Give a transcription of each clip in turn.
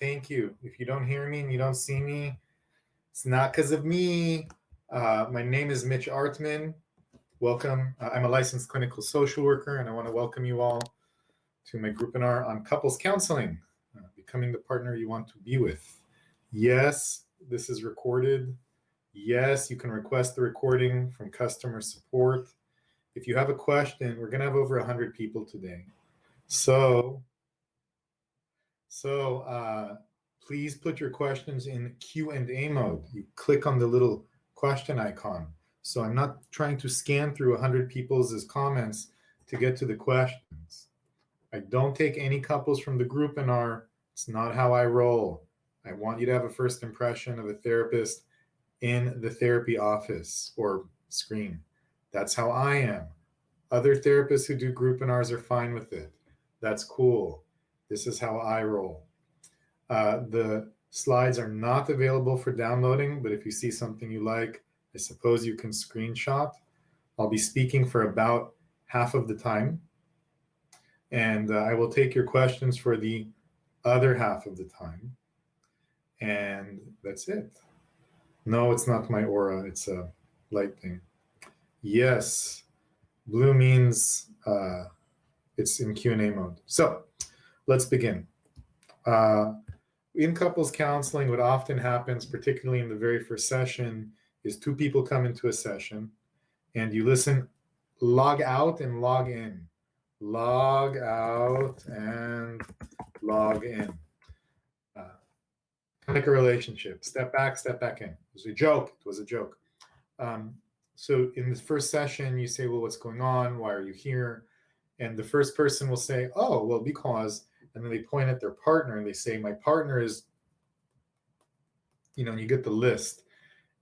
Thank you. If you don't hear me and you don't see me, it's not because of me. My name is Mitch Artman. Welcome. I'm a licensed clinical social worker, and I want to welcome you all to my groupinar on couples counseling, becoming the partner you want to be with. Yes, this is recorded. Yes, you can request the recording from customer support. If you have a question, we're going to have over 100 people today. So please put your questions in Q&A mode. You click on the little question icon. So I'm not trying to scan through 100 people's comments to get to the questions. I don't take any couples from the group it's not how I roll. I want you to have a first impression of a therapist in the therapy office or screen. That's how I am. Other therapists who do groupinars are fine with it. That's cool. This is how I roll. The slides are not available for downloading, but if you see something you like, I suppose you can screenshot. I'll be speaking for about half of the time, and I will take your questions for the other half of the time. And that's it. No, it's not my aura. It's a light thing. Yes, blue means it's in Q&A mode. So let's begin. In couples counseling, what often happens, particularly in the very first session, is two people come into a session and you listen, log out and log in. Log out and log in. Like a relationship. Step back in. It was a joke. It was a joke. So in the first session, you say, well, what's going on? Why are you here? And the first person will say, oh, well, because, and then they point at their partner and they say, my partner is, and you get the list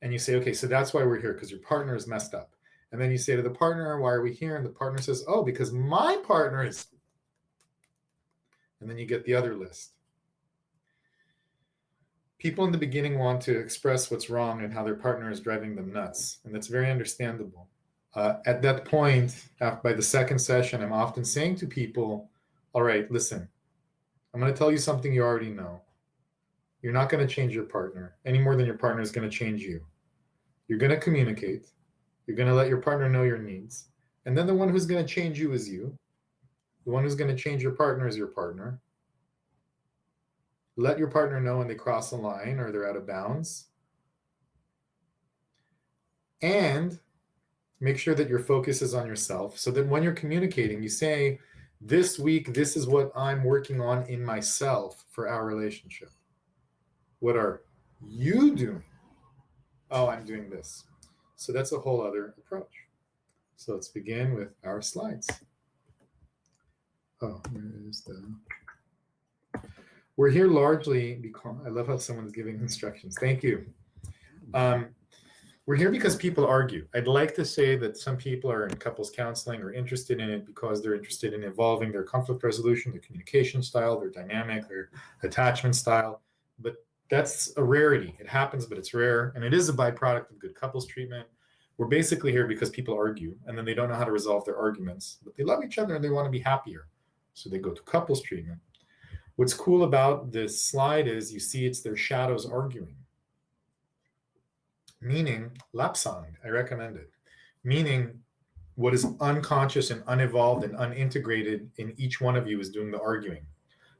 and you say, okay, so that's why we're here, because your partner is messed up. And then you say to the partner, why are we here? And the partner says, oh, because my partner is, and then you get the other list. People in the beginning want to express what's wrong and how their partner is driving them nuts. And that's very understandable. At that point, by the second session, I'm often saying to people, all right, listen, I'm going to tell you something you already know. You're not going to change your partner any more than your partner is going to change you. You're going to communicate. You're going to let your partner know your needs. And then the one who's going to change you is you. The one who's going to change your partner is your partner. Let your partner know when they cross a line or they're out of bounds. And make sure that your focus is on yourself so that when you're communicating, you say, this week, this is what I'm working on in myself for our relationship. What are you doing? Oh, I'm doing this. So that's a whole other approach. So let's begin with our slides. Oh, where is the... We're here largely because... I love how someone's giving instructions. Thank you. We're here because people argue. I'd like to say that some people are in couples counseling or interested in it because they're interested in evolving their conflict resolution, their communication style, their dynamic, their attachment style. But that's a rarity. It happens, but it's rare. And it is a byproduct of good couples treatment. We're basically here because people argue and then they don't know how to resolve their arguments, but they love each other and they want to be happier. So they go to couples treatment. What's cool about this slide is you see it's their shadows arguing. Meaning, lapsang, I recommend it. Meaning, what is unconscious and unevolved and unintegrated in each one of you is doing the arguing.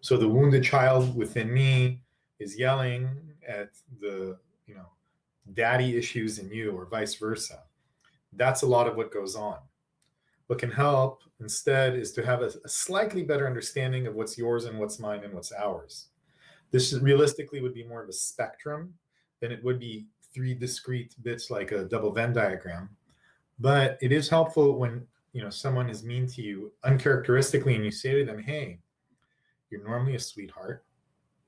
So the wounded child within me is yelling at the, daddy issues in you or vice versa. That's a lot of what goes on. What can help instead is to have a slightly better understanding of what's yours and what's mine and what's ours. This realistically would be more of a spectrum than it would be three discrete bits like a double Venn diagram. But it is helpful when someone is mean to you uncharacteristically and you say to them, hey, you're normally a sweetheart,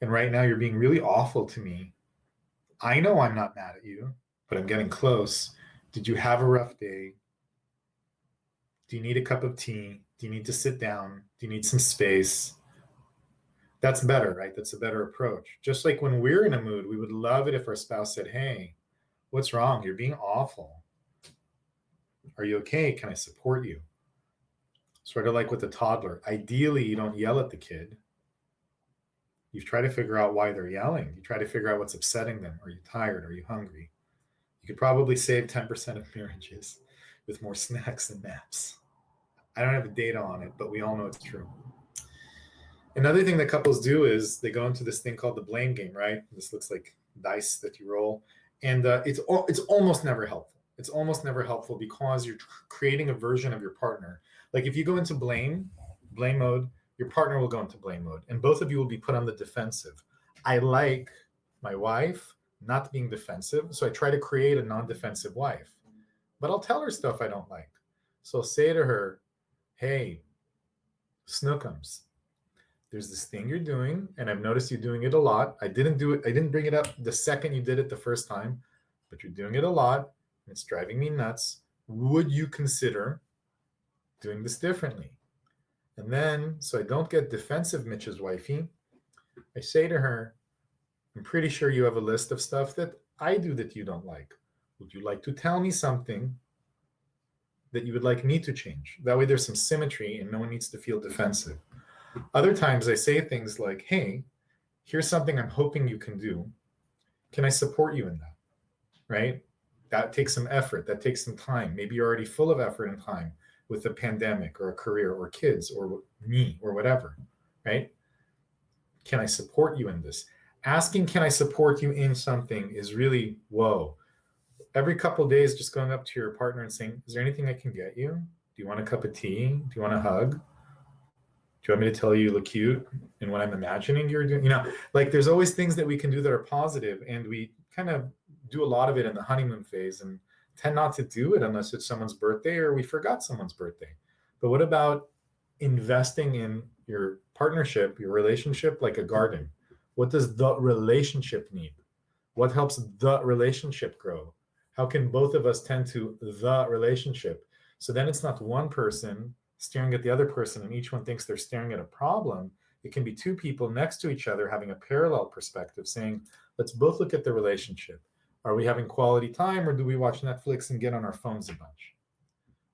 and right now you're being really awful to me. I know I'm not mad at you, but I'm getting close. Did you have a rough day? Do you need a cup of tea? Do you need to sit down? Do you need some space? That's better, right? That's a better approach. Just like when we're in a mood, we would love it if our spouse said, hey, what's wrong? You're being awful. Are you okay? Can I support you? Sort of like with a toddler. Ideally, you don't yell at the kid. You try to figure out why they're yelling. You try to figure out what's upsetting them. Are you tired? Are you hungry? You could probably save 10% of marriages with more snacks and naps. I don't have the data on it, but we all know it's true. Another thing that couples do is they go into this thing called the blame game, right? This looks like dice that you roll, and it's almost never helpful. It's almost never helpful because you're creating a version of your partner. Like if you go into blame mode, your partner will go into blame mode, and both of you will be put on the defensive. I like my wife not being defensive, so I try to create a non-defensive wife, but I'll tell her stuff I don't like. So I'll say to her, "Hey, Snookums, there's this thing you're doing, and I've noticed you doing it a lot. I didn't do it. I didn't bring it up the second you did it the first time, but you're doing it a lot. And it's driving me nuts. Would you consider doing this differently?" And then, so I don't get defensive, Mitch's wifey, I say to her, "I'm pretty sure you have a list of stuff that I do that you don't like. Would you like to tell me something that you would like me to change?" That way there's some symmetry and no one needs to feel defensive. Other times I say things like, "Hey, here's something I'm hoping you can do. Can I support you in that?" Right? That takes some effort. That takes some time. Maybe you're already full of effort and time with a pandemic or a career or kids or me or whatever, right? Can I support you in this? Asking, can I support you in something is really, whoa. Every couple of days, just going up to your partner and saying, "Is there anything I can get you? Do you want a cup of tea? Do you want a hug? Do you want me to tell you look cute and what I'm imagining you're doing?" Like there's always things that we can do that are positive, and we kind of do a lot of it in the honeymoon phase and tend not to do it unless it's someone's birthday or we forgot someone's birthday. But what about investing in your partnership, your relationship, like a garden? What does the relationship need? What helps the relationship grow? How can both of us tend to the relationship? So then it's not one person staring at the other person and each one thinks they're staring at a problem. It can be two people next to each other having a parallel perspective saying, let's both look at the relationship. Are we having quality time, or do we watch Netflix and get on our phones a bunch?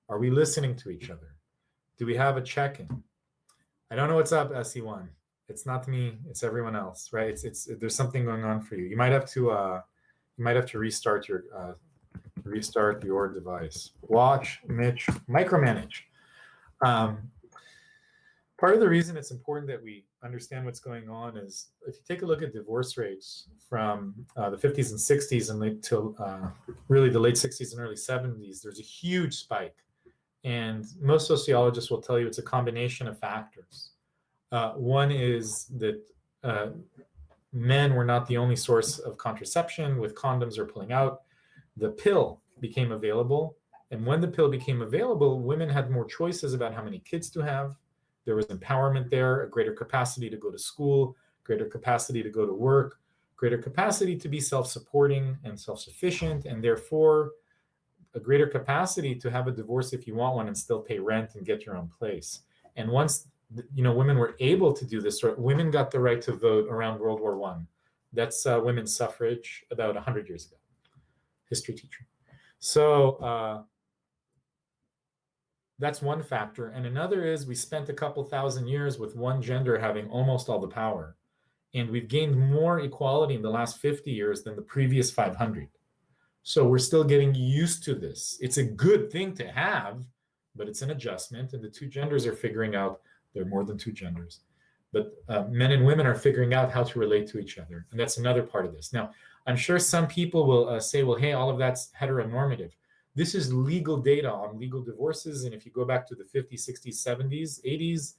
Are we listening to each other? Do we have a check-in? I don't know what's up, SE1. It's not me, it's everyone else, right? It's there's something going on for you. You might have to restart your device. Watch Mitch micromanage. Part of the reason it's important that we understand what's going on is if you take a look at divorce rates from the 50s and 60s and till really the late 60s and early 70s, there's a huge spike. And most sociologists will tell you it's a combination of factors. One is that men were not the only source of contraception, with condoms are pulling out. The pill became available. And when the pill became available, women had more choices about how many kids to have. There was empowerment there, a greater capacity to go to school, greater capacity to go to work, greater capacity to be self-supporting and self-sufficient, and therefore a greater capacity to have a divorce if you want one and still pay rent and get your own place. And once women were able to do this, women got the right to vote around World War I. That's women's suffrage about 100 years ago. History teacher. So that's one factor. And another is we spent a couple thousand years with one gender having almost all the power. And we've gained more equality in the last 50 years than the previous 500. So we're still getting used to this. It's a good thing to have, but it's an adjustment. And the two genders are figuring out there are more than two genders. But men and women are figuring out how to relate to each other. And that's another part of this. Now, I'm sure some people will say, well, hey, all of that's heteronormative. This is legal data on legal divorces. And if you go back to the 50s, 60s, 70s, 80s,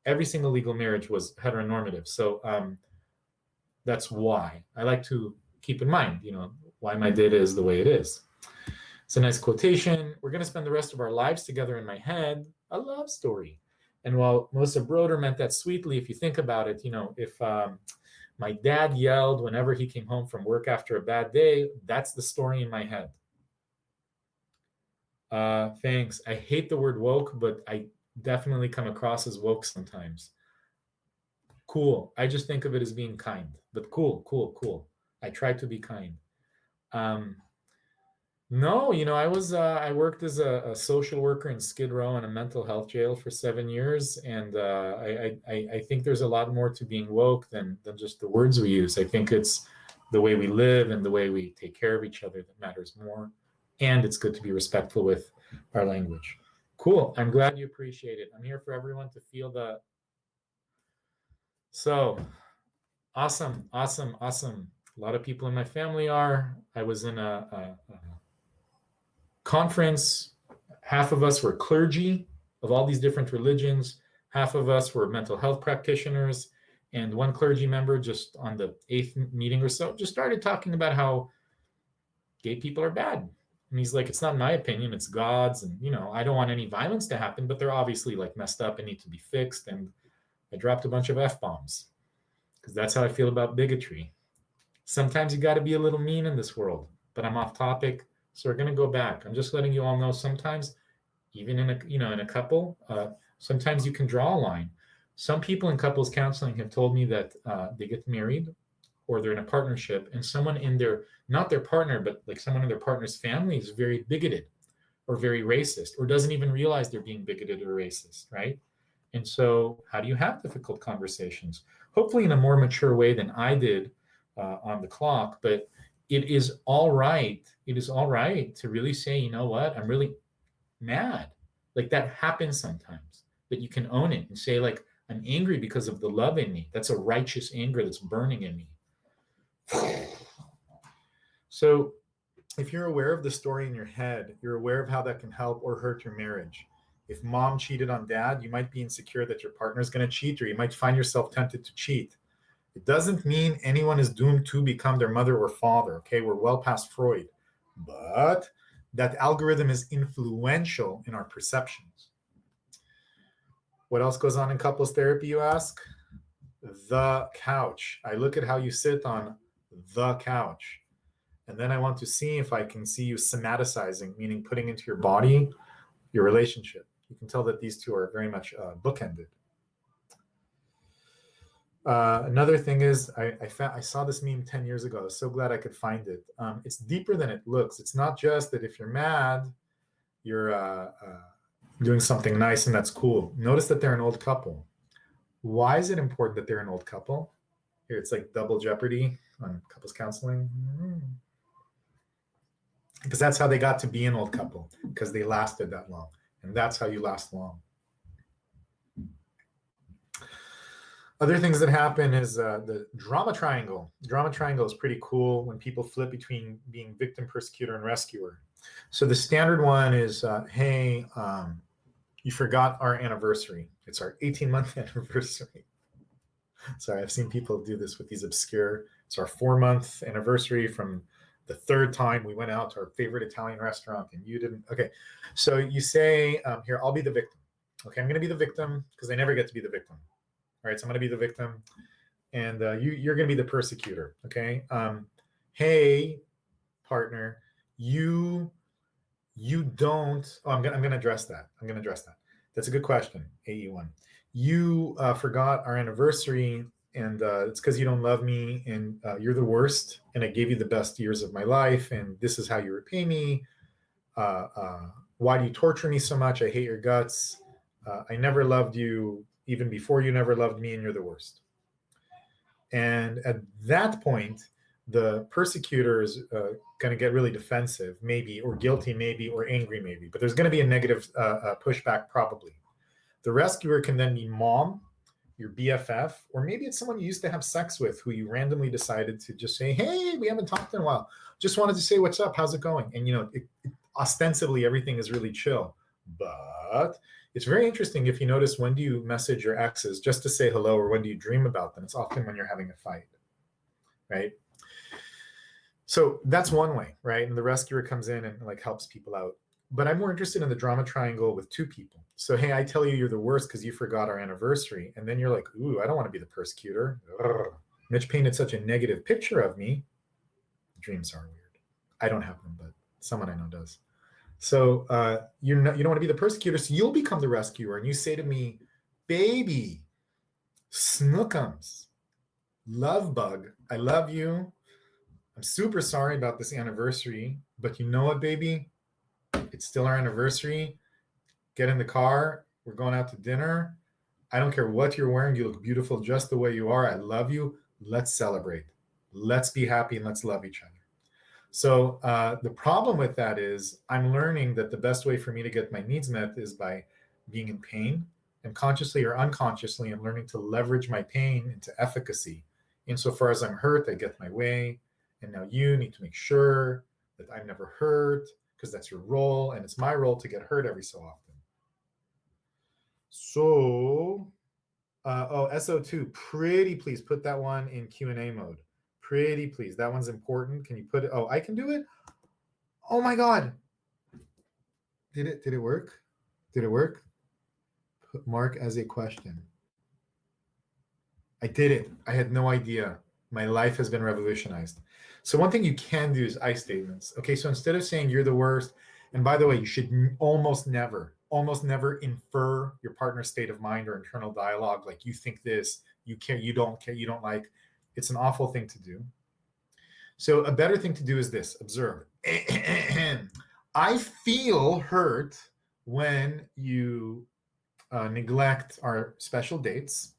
every single legal marriage was heteronormative. So that's why I like to keep in mind, why my data is the way it is. It's a nice quotation. We're going to spend the rest of our lives together in my head, a love story. And while Melissa Broder meant that sweetly, if you think about it, if my dad yelled whenever he came home from work after a bad day, that's the story in my head. Thanks. I hate the word woke, but I definitely come across as woke sometimes. Cool. I just think of it as being kind, but cool. I try to be kind. No, I worked as a social worker in Skid Row in a mental health jail for 7 years, and I think there's a lot more to being woke than just the words we use. I think it's the way we live and the way we take care of each other that matters more, and it's good to be respectful with our language. Cool. I'm glad you appreciate it. I'm here for everyone to feel the. So awesome, awesome, awesome. A lot of people in my family are. I was in a conference. Half of us were clergy of all these different religions. Half of us were mental health practitioners. And one clergy member, just on the eighth meeting or so, just started talking about how gay people are bad. And he's like, it's not my opinion, it's God's. And, I don't want any violence to happen, but they're obviously like messed up and need to be fixed. And I dropped a bunch of F bombs because that's how I feel about bigotry. Sometimes you got to be a little mean in this world, but I'm off topic. So we're going to go back. I'm just letting you all know sometimes, even in a couple, sometimes you can draw a line. Some people in couples counseling have told me that they get married or they're in a partnership and someone in their, not their partner, but like someone in their partner's family is very bigoted or very racist or doesn't even realize they're being bigoted or racist, right? And so, how do you have difficult conversations? Hopefully, in a more mature way than I did on the clock. But it is all right. It is all right to really say, you know what? I'm really mad. Like that happens sometimes. But you can own it and say, like, I'm angry because of the love in me. That's a righteous anger that's burning in me. So, if you're aware of the story in your head, you're aware of how that can help or hurt your marriage. If mom cheated on dad, you might be insecure that your partner's going to cheat, or you might find yourself tempted to cheat. It doesn't mean anyone is doomed to become their mother or father. Okay, we're well past Freud. But that algorithm is influential in our perceptions. What else goes on in couples therapy, you ask? The couch. I look at how you sit on the couch. And then I want to see if I can see you somaticizing, meaning putting into your body your relationship. You can tell that these two are very much bookended. Another thing is, I saw this meme 10 years ago. I was so glad I could find it. It's deeper than it looks. It's not just that if you're mad, you're doing something nice and that's cool. Notice that they're an old couple. Why is it important that they're an old couple? Here, it's like double jeopardy on couples counseling. Because that's how they got to be an old couple, because they lasted that long. And that's how you last long. Other things that happen is the drama triangle. Drama triangle is pretty cool when people flip between being victim, persecutor, and rescuer. So the standard one is, hey, you forgot our anniversary. It's our 18-month anniversary. Sorry, I've seen people do this with these obscure, it's our 4-month anniversary from the third time we went out to our favorite Italian restaurant and you didn't. Okay, so you say, here, I'll be the victim. Okay, I'm going to be the victim because I never get to be the victim. All right, so I'm going to be the victim, and you're going to be the persecutor. Okay, hey, partner, you don't. Oh, I'm gonna address that. I'm gonna address that. That's a good question. AE1. You forgot our anniversary, and it's because you don't love me, and you're the worst, and I gave you the best years of my life, and this is how you repay me. Why do you torture me so much? I hate your guts. I never loved you even before you never loved me, and you're the worst. And at that point, the persecutor is going to get really defensive, maybe, or guilty, maybe, or angry, maybe. But there's going to be a negative pushback, probably. The rescuer can then be mom, your BFF, or maybe it's someone you used to have sex with who you randomly decided to just say, hey, we haven't talked in a while. Just wanted to say what's up, how's it going? And, ostensibly everything is really chill. But it's very interesting if you notice, when do you message your exes just to say hello, or when do you dream about them? It's often when you're having a fight, right? So that's one way, right? And the rescuer comes in and like helps people out. But I'm more interested in the drama triangle with two people. So, hey, I tell you you're the worst because you forgot our anniversary. And then you're like, ooh, I don't want to be the persecutor. Ugh. Mitch painted such a negative picture of me. Dreams are weird. I don't have them, but someone I know does. So you don't want to be the persecutor, so you'll become the rescuer. And you say to me, baby, snookums, love bug, I love you. I'm super sorry about this anniversary, but you know what, baby? It's still our anniversary. Get in the car. We're going out to dinner. I don't care what you're wearing. You look beautiful just the way you are. I love you. Let's celebrate. Let's be happy and let's love each other. So the problem with that is I'm learning that the best way for me to get my needs met is by being in pain. And consciously or unconsciously, I'm learning to leverage my pain into efficacy. Insofar as I'm hurt, I get my way. And now you need to make sure that I'm never hurt, because that's your role. And it's my role to get hurt every so often. So, SO2, pretty please put that one in Q&A mode. Pretty please. That one's important. Can you put it? Oh, I can do it? Oh my God. Did it work? Did it work? Put Mark as a question. I did it. I had no idea. My life has been revolutionized. So one thing you can do is I statements. Okay, so instead of saying you're the worst, and by the way, you should almost never infer your partner's state of mind or internal dialogue, like you think this, you care, you don't care, you don't like. It's an awful thing to do. So a better thing to do is this: observe. I feel hurt when you neglect our special dates,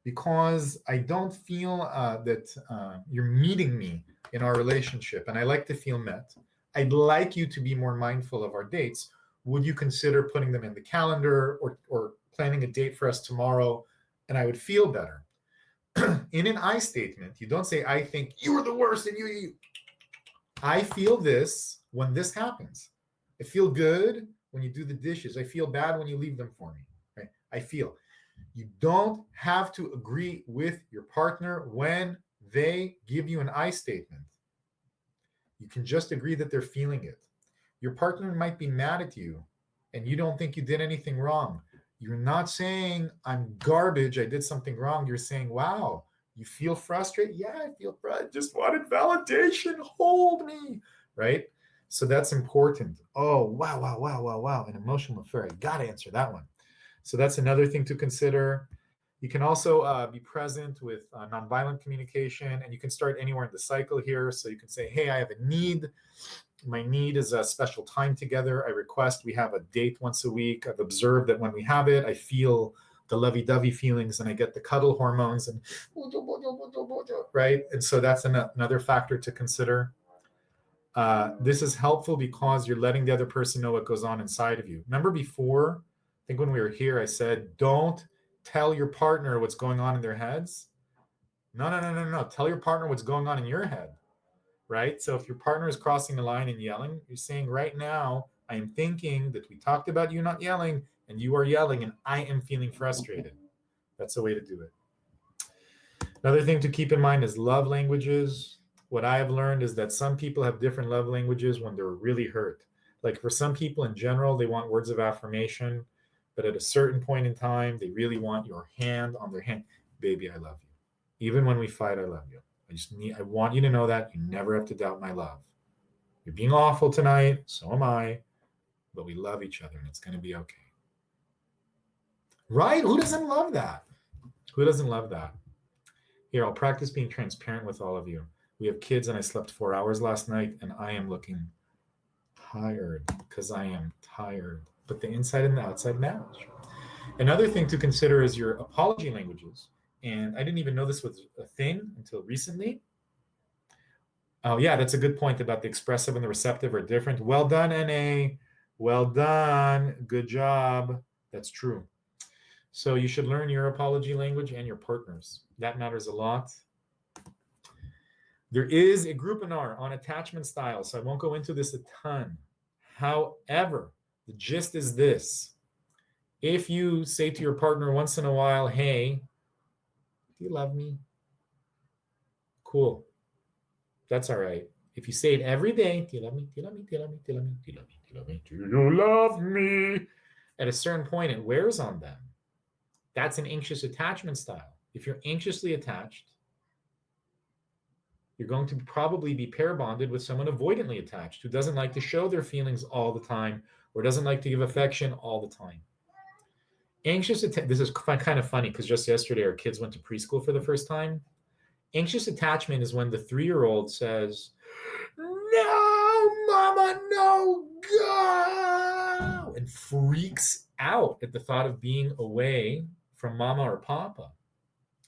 because I don't feel that you're meeting me in our relationship, and I like to feel met. I'd like you to be more mindful of our dates. Would you consider putting them in the calendar or planning a date for us tomorrow? And I would feel better. In an I statement, you don't say, I think you're the worst and you. I feel this when this happens. I feel good when you do the dishes. I feel bad when you leave them for me. Right? I feel. You don't have to agree with your partner when they give you an I statement. You can just agree that they're feeling it. Your partner might be mad at you and you don't think you did anything wrong. You're not saying, I'm garbage, I did something wrong. You're saying, wow, you feel frustrated? Yeah, I feel frustrated. Just wanted validation. Hold me, right? So that's important. Oh, wow. An emotional affair. I got to answer that one. So that's another thing to consider. You can also be present with nonviolent communication, and you can start anywhere in the cycle here. So you can say, hey, I have a need. My need is a special time together. I request we have a date once a week. I've observed that when we have it, I feel the lovey-dovey feelings and I get the cuddle hormones and right. And so that's another factor to consider. This is helpful because you're letting the other person know what goes on inside of you. Remember before, I think when we were here, I said, don't tell your partner what's going on in their heads. No. Tell your partner what's going on in your head. Right? So if your partner is crossing the line and yelling, you're saying right now, I am thinking that we talked about you not yelling and you are yelling and I am feeling frustrated. That's the way to do it. Another thing to keep in mind is love languages. What I have learned is that some people have different love languages when they're really hurt. Like for some people in general, they want words of affirmation, but at a certain point in time, they really want your hand on their hand. Baby, I love you. Even when we fight, I love you. I want you to know that you never have to doubt my love. You're being awful tonight, so am I, but we love each other and it's going to be okay. Right? Who doesn't love that? Who doesn't love that? Here, I'll practice being transparent with all of you. We have kids and I slept 4 hours last night and I am looking tired because I am tired, but the inside and the outside match. Another thing to consider is your apology languages. And I didn't even know this was a thing until recently. Oh, yeah, that's a good point about the expressive and the receptive are different. Well done, NA. Well done. Good job. That's true. So you should learn your apology language and your partner's. That matters a lot. There is a groupinar on attachment style, so I won't go into this a ton. However, the gist is this. If you say to your partner once in a while, hey, do you love me? Cool. That's all right. If you say it every day, do you love me? Do you love me? Do you love me? Do you love me? Do you love me? Do you love me? Do you love me? At a certain point, it wears on them. That's an anxious attachment style. If you're anxiously attached, you're going to probably be pair bonded with someone avoidantly attached who doesn't like to show their feelings all the time or doesn't like to give affection all the time. This is kind of funny because just yesterday our kids went to preschool for the first time. Anxious attachment is when the 3-year-old says, no, go! And freaks out at the thought of being away from mama or papa.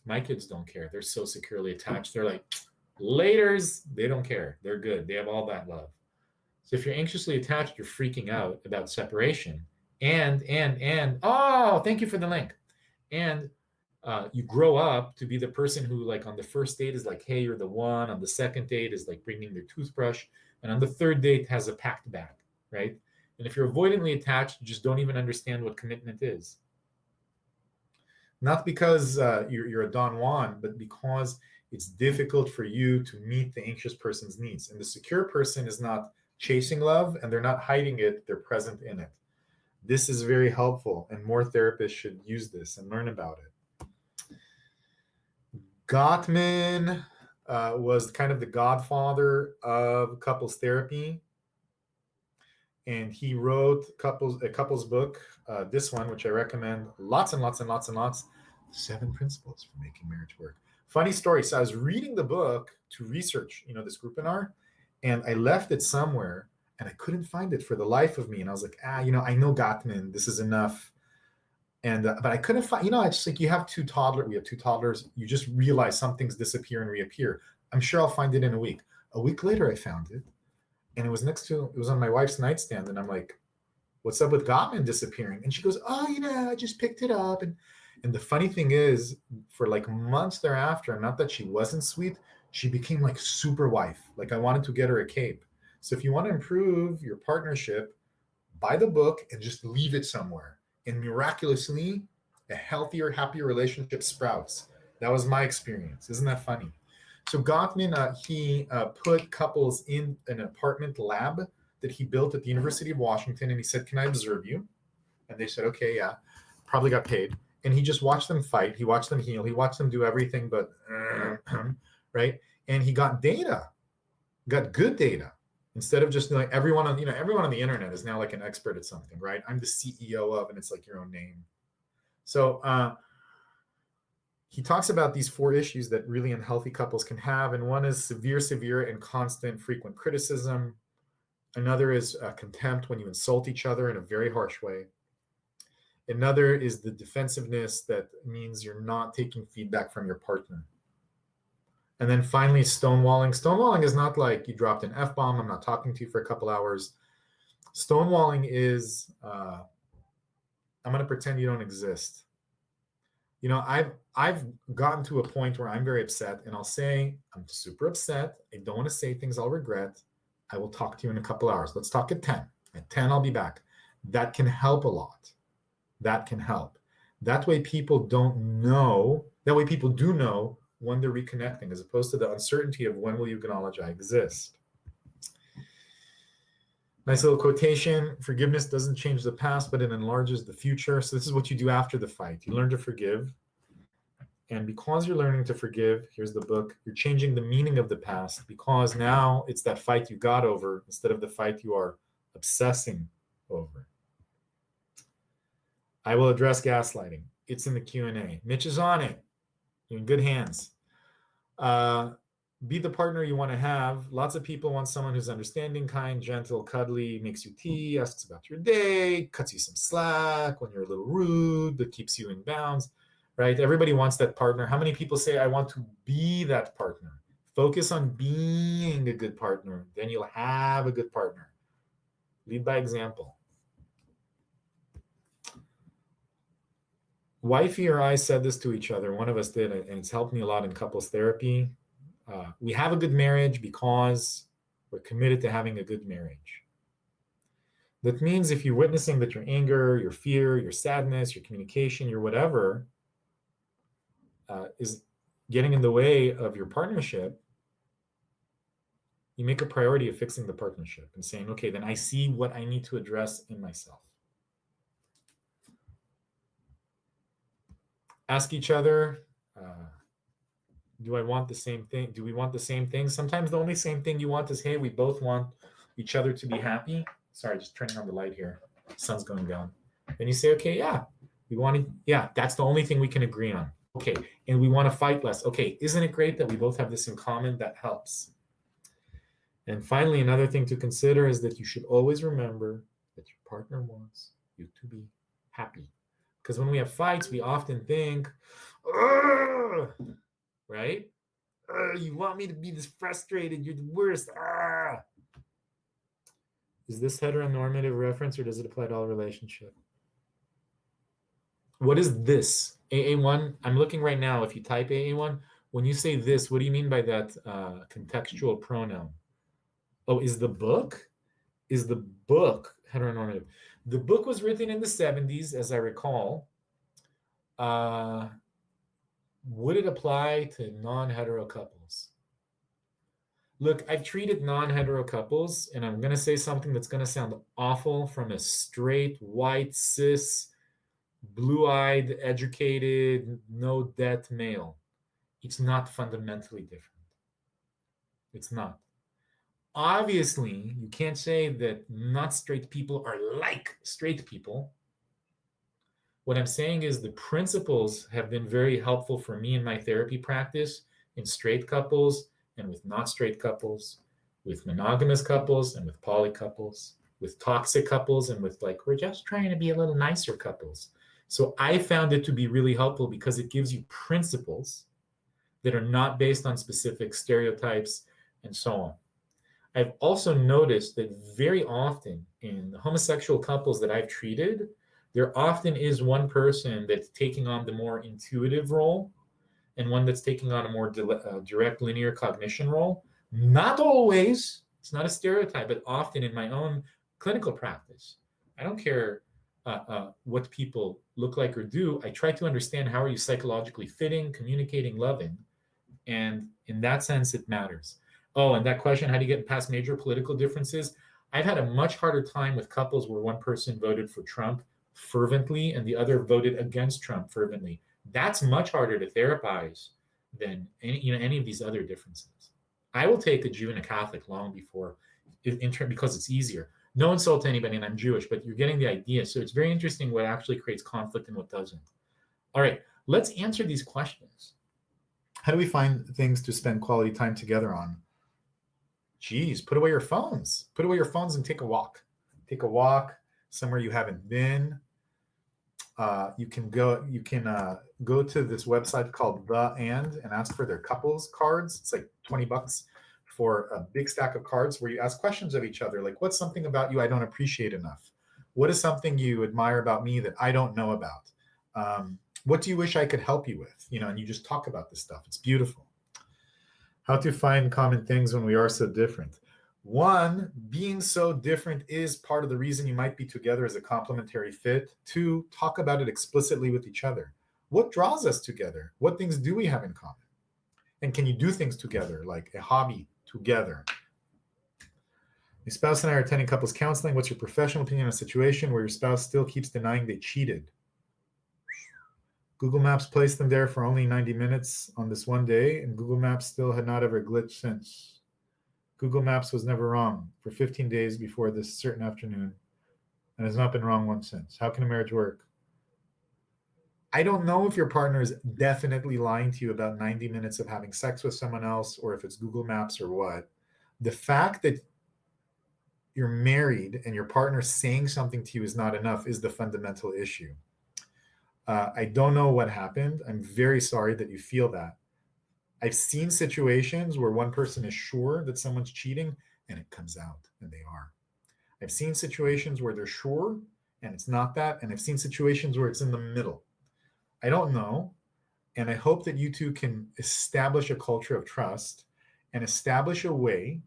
My kids don't care. They're so securely attached. They're like, laters. They don't care. They're good. They have all that love. So if you're anxiously attached, you're freaking out about separation. And, oh, thank you for the link. And you grow up to be the person who, like, on the first date is like, hey, you're the one. On the second date is like bringing their toothbrush. And on the third date has a packed bag, right? And if you're avoidantly attached, you just don't even understand what commitment is. Not because you're a Don Juan, but because it's difficult for you to meet the anxious person's needs. And the secure person is not chasing love, and they're not hiding it. They're present in it. This is very helpful, and more therapists should use this and learn about it. Gottman was kind of the godfather of couples therapy. And he wrote a couples book, this one, which I recommend, lots and lots and lots and lots, 7 Principles for Making Marriage Work. Funny story. So I was reading the book to research, this Gruppinar, and I left it somewhere and I couldn't find it for the life of me. And I was like, I know Gottman, this is enough. And, but I couldn't find, it's just like we have 2 toddlers. You just realize some things disappear and reappear. I'm sure I'll find it in a week. A week later, I found it. And it was on my wife's nightstand. And I'm like, what's up with Gottman disappearing? And she goes, oh, I just picked it up. And the funny thing is, for like months thereafter, not that she wasn't sweet, she became like super wife. Like I wanted to get her a cape. So if you want to improve your partnership, buy the book and just leave it somewhere. And miraculously, a healthier, happier relationship sprouts. That was my experience. Isn't that funny? So Gottman, he put couples in an apartment lab that he built at the University of Washington. And he said, can I observe you? And they said, okay, yeah. Probably got paid. And he just watched them fight. He watched them heal. He watched them do everything but, right? And he got data, got good data. Instead of just knowing everyone on the internet is now like an expert at something, right? I'm the CEO of, and it's like your own name. So he talks about these 4 issues that really unhealthy couples can have. And one is severe, and constant, frequent criticism. Another is contempt when you insult each other in a very harsh way. Another is the defensiveness that means you're not taking feedback from your partner. And then finally, stonewalling. Stonewalling is not like you dropped an F-bomb, I'm not talking to you for a couple hours. Stonewalling is, I'm going to pretend you don't exist. I've gotten to a point where I'm very upset, and I'll say, I'm super upset. I don't want to say things I'll regret. I will talk to you in a couple hours. Let's talk at 10. At 10, I'll be back. That can help a lot. That can help. That way people do know when they're reconnecting, as opposed to the uncertainty of when will you acknowledge I exist. Nice little quotation. Forgiveness doesn't change the past, but it enlarges the future. So this is what you do after the fight. You learn to forgive. And because you're learning to forgive, here's the book, you're changing the meaning of the past, because now it's that fight you got over instead of the fight you are obsessing over. I will address gaslighting. It's in the Q&A. Mitch is on it. You're in good hands. Be the partner you want to have. Lots of people want someone who's understanding, kind, gentle, cuddly, makes you tea, asks about your day, cuts you some slack when you're a little rude, but keeps you in bounds, right? Everybody wants that partner. How many people say, I want to be that partner? Focus on being a good partner. Then you'll have a good partner. Lead by example. Wifey or I said this to each other. One of us did, and it's helped me a lot in couples therapy. We have a good marriage because we're committed to having a good marriage. That means if you're witnessing that your anger, your fear, your sadness, your communication, your whatever is getting in the way of your partnership, you make a priority of fixing the partnership and saying, okay, then I see what I need to address in myself. Ask each other, do I want the same thing? Do we want the same thing? Sometimes the only same thing you want is, hey, we both want each other to be happy. Sorry, just turning on the light here. Sun's going down. And you say, okay, that's the only thing we can agree on. Okay, and we want to fight less. Okay, isn't it great that we both have this in common? That helps. And finally, another thing to consider is that you should always remember that your partner wants you to be happy. Because when we have fights, we often think, "Ugh," right? You want me to be this frustrated? You're the worst. Ah. Is this heteronormative reference or does it apply to all relationship? What is this? AA1? I'm looking right now. If you type AA1, when you say this, what do you mean by that contextual pronoun? Oh, is the book? Is the book heteronormative? The book was written in the 70s, as I recall. Would it apply to non-hetero couples? Look, I've treated non-hetero couples, and I'm going to say something that's going to sound awful from a straight, white, cis, blue-eyed, educated, no debt male. It's not fundamentally different. It's not. Obviously, you can't say that not straight people are like straight people. What I'm saying is the principles have been very helpful for me in my therapy practice in straight couples and with not straight couples, with monogamous couples and with poly couples, with toxic couples and with like, we're just trying to be a little nicer couples. So I found it to be really helpful because it gives you principles that are not based on specific stereotypes and so on. I've also noticed that very often in the homosexual couples that I've treated, there often is one person that's taking on the more intuitive role and one that's taking on a more direct linear cognition role. Not always, it's not a stereotype, but often in my own clinical practice, I don't care what people look like or do. I try to understand how are you psychologically fitting, communicating, loving. And in that sense, it matters. Oh, and that question, how do you get past major political differences? I've had a much harder time with couples where one person voted for Trump fervently and the other voted against Trump fervently. That's much harder to therapize than any of these other differences. I will take a Jew and a Catholic long before, because it's easier. No insult to anybody, and I'm Jewish, but you're getting the idea. So it's very interesting what actually creates conflict and what doesn't. All right, let's answer these questions. How do we find things to spend quality time together on? Geez, put away your phones. Put away your phones and take a walk. Take a walk somewhere you haven't been. You can go to this website called The and ask for their couples cards. It's like $20 for a big stack of cards where you ask questions of each other, like, what's something about you I don't appreciate enough? What is something you admire about me that I don't know about? What do you wish I could help you with? And you just talk about this stuff. It's beautiful. How to find common things when we are so different. One, being so different is part of the reason you might be together as a complementary fit. Two, talk about it explicitly with each other. What draws us together? What things do we have in common? And can you do things together, like a hobby together? Your spouse and I are attending couples counseling. What's your professional opinion on a situation where your spouse still keeps denying they cheated? Google Maps placed them there for only 90 minutes on this one day, and Google Maps still had not ever glitched since. Google Maps was never wrong for 15 days before this certain afternoon, and has not been wrong once since. How can a marriage work? I don't know if your partner is definitely lying to you about 90 minutes of having sex with someone else, or if it's Google Maps or what. The fact that you're married and your partner saying something to you is not enough is the fundamental issue. I don't know what happened. I'm very sorry that you feel that. I've seen situations where one person is sure that someone's cheating and it comes out and they are. I've seen situations where they're sure and it's not that. And I've seen situations where it's in the middle. I don't know. And I hope that you two can establish a culture of trust and establish a way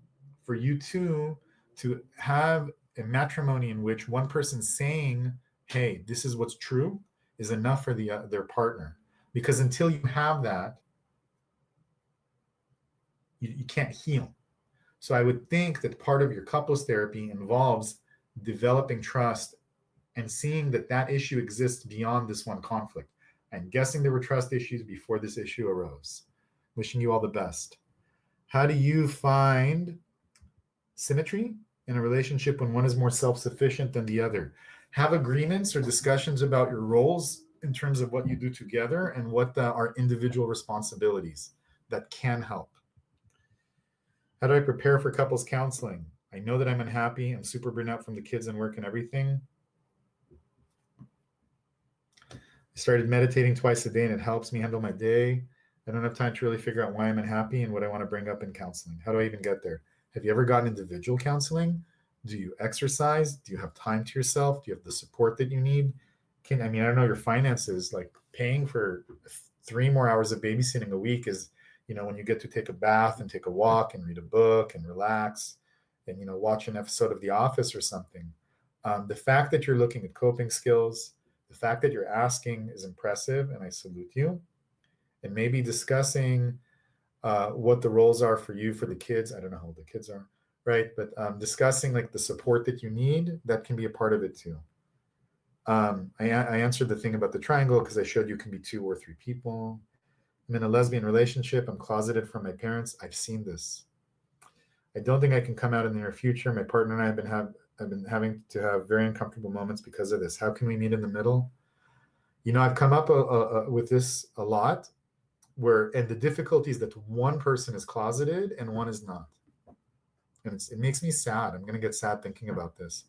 for you two to have a matrimony in which one person saying, hey, this is what's true, is enough for their partner. Because until you have that, you can't heal. So I would think that part of your couples therapy involves developing trust and seeing that that issue exists beyond this one conflict. I'm guessing there were trust issues before this issue arose. Wishing you all the best. How do you find symmetry in a relationship when one is more self-sufficient than the other? Have agreements or discussions about your roles in terms of what you do together and what are individual responsibilities that can help. How do I prepare for couples counseling? I know that I'm unhappy. I'm super burnt out from the kids and work and everything. I started meditating twice a day and it helps me handle my day. I don't have time to really figure out why I'm unhappy and what I want to bring up in counseling. How do I even get there? Have you ever gotten individual counseling? Do you exercise? Do you have time to yourself? Do you have the support that you need? I don't know your finances, like paying for 3 more hours of babysitting a week is, when you get to take a bath and take a walk and read a book and relax and, watch an episode of The Office or something. The fact that you're looking at coping skills, the fact that you're asking is impressive, and I salute you. And maybe discussing what the roles are for you for the kids. I don't know how old the kids are, right? But discussing like the support that you need, that can be a part of it too. I answered the thing about the triangle because I showed you can be 2 or 3 people. I'm in a lesbian relationship. I'm closeted from my parents. I've seen this. I don't think I can come out in the near future. My partner and I have been having to have very uncomfortable moments because of this. How can we meet in the middle? I've come up with this a lot, and the difficulty is that one person is closeted and one is not. And it makes me sad. I'm going to get sad thinking about this.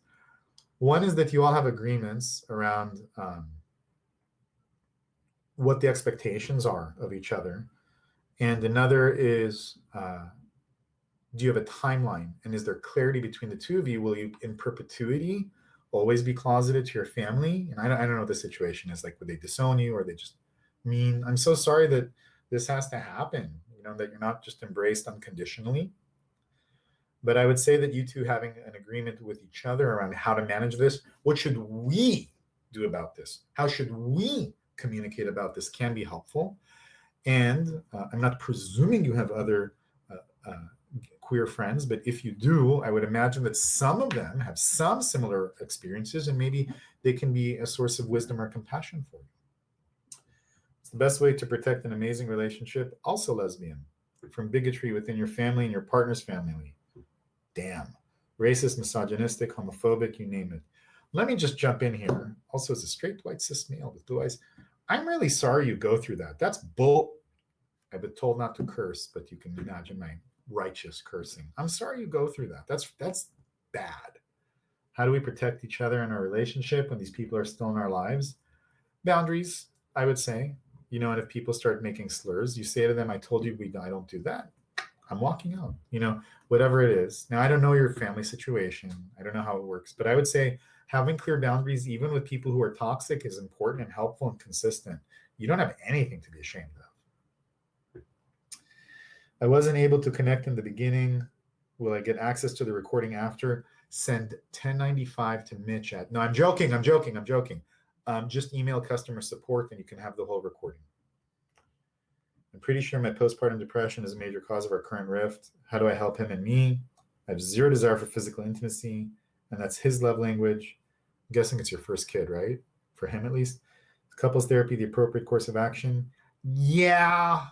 One is that you all have agreements around what the expectations are of each other. And another is, do you have a timeline? And is there clarity between the two of you? Will you, in perpetuity, always be closeted to your family? And I don't know what the situation is. Like, would they disown you, or they just mean, I'm so sorry that this has to happen, that you're not just embraced unconditionally. But I would say that you two having an agreement with each other around how to manage this, what should we do about this? How should we communicate about this can be helpful. And I'm not presuming you have other queer friends, but if you do, I would imagine that some of them have some similar experiences, and maybe they can be a source of wisdom or compassion for you. It's the best way to protect an amazing relationship, also lesbian, from bigotry within your family and your partner's family. Damn. Racist, misogynistic, homophobic, you name it. Let me just jump in here. Also, as a straight white cis male with blue eyes, I'm really sorry you go through that. That's bull. I've been told not to curse, but you can imagine my righteous cursing. I'm sorry you go through that. That's bad. How do we protect each other in our relationship when these people are still in our lives? Boundaries, I would say. And if people start making slurs, you say to them, I told you I don't do that. I'm walking out, whatever it is. Now, I don't know your family situation. I don't know how it works, but I would say having clear boundaries, even with people who are toxic, is important and helpful and consistent. You don't have anything to be ashamed of. I wasn't able to connect in the beginning. Will I get access to the recording after? Send 1095 to Mitch at, no, I'm joking. Just email customer support and you can have the whole recording. I'm pretty sure my postpartum depression is a major cause of our current rift. How do I help him and me? I have zero desire for physical intimacy, and that's his love language. I'm guessing it's your first kid, right? For him, at least. Couples therapy, the appropriate course of action? Yeah,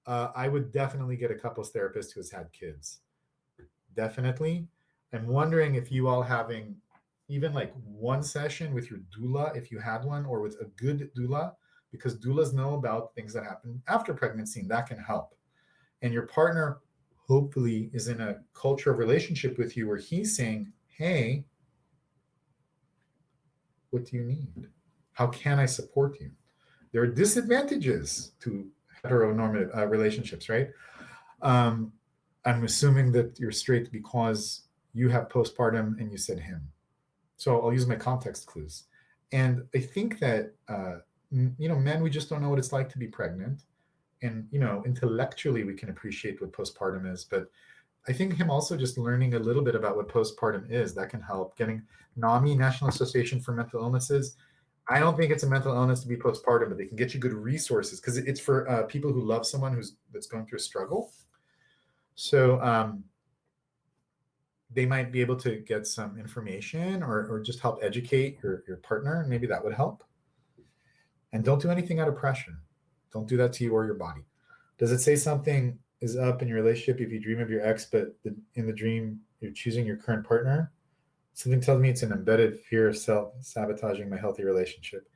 I would definitely get a couples therapist who has had kids. Definitely. I'm wondering if you all having even like one session with your doula, if you had one, or with a good doula, because doulas know about things that happen after pregnancy, and that can help. And your partner hopefully is in a culture of relationship with you where he's saying, hey, what do you need? How can I support you? There are disadvantages to heteronormative relationships, right? I'm assuming that you're straight because you have postpartum and you said him. So I'll use my context clues. And I think that men, we just don't know what it's like to be pregnant. And, intellectually we can appreciate what postpartum is, but I think him also just learning a little bit about what postpartum is, that can help. Getting NAMI, National Association for Mental Illnesses. I don't think it's a mental illness to be postpartum, but they can get you good resources because it's for people who love someone that's going through a struggle. So they might be able to get some information or just help educate your partner. Maybe that would help. And don't do anything out of pressure. Don't do that to you or your body. Does it say something is up in your relationship if you dream of your ex, but in the dream you're choosing your current partner? Something tells me it's an embedded fear of self-sabotaging my healthy relationship.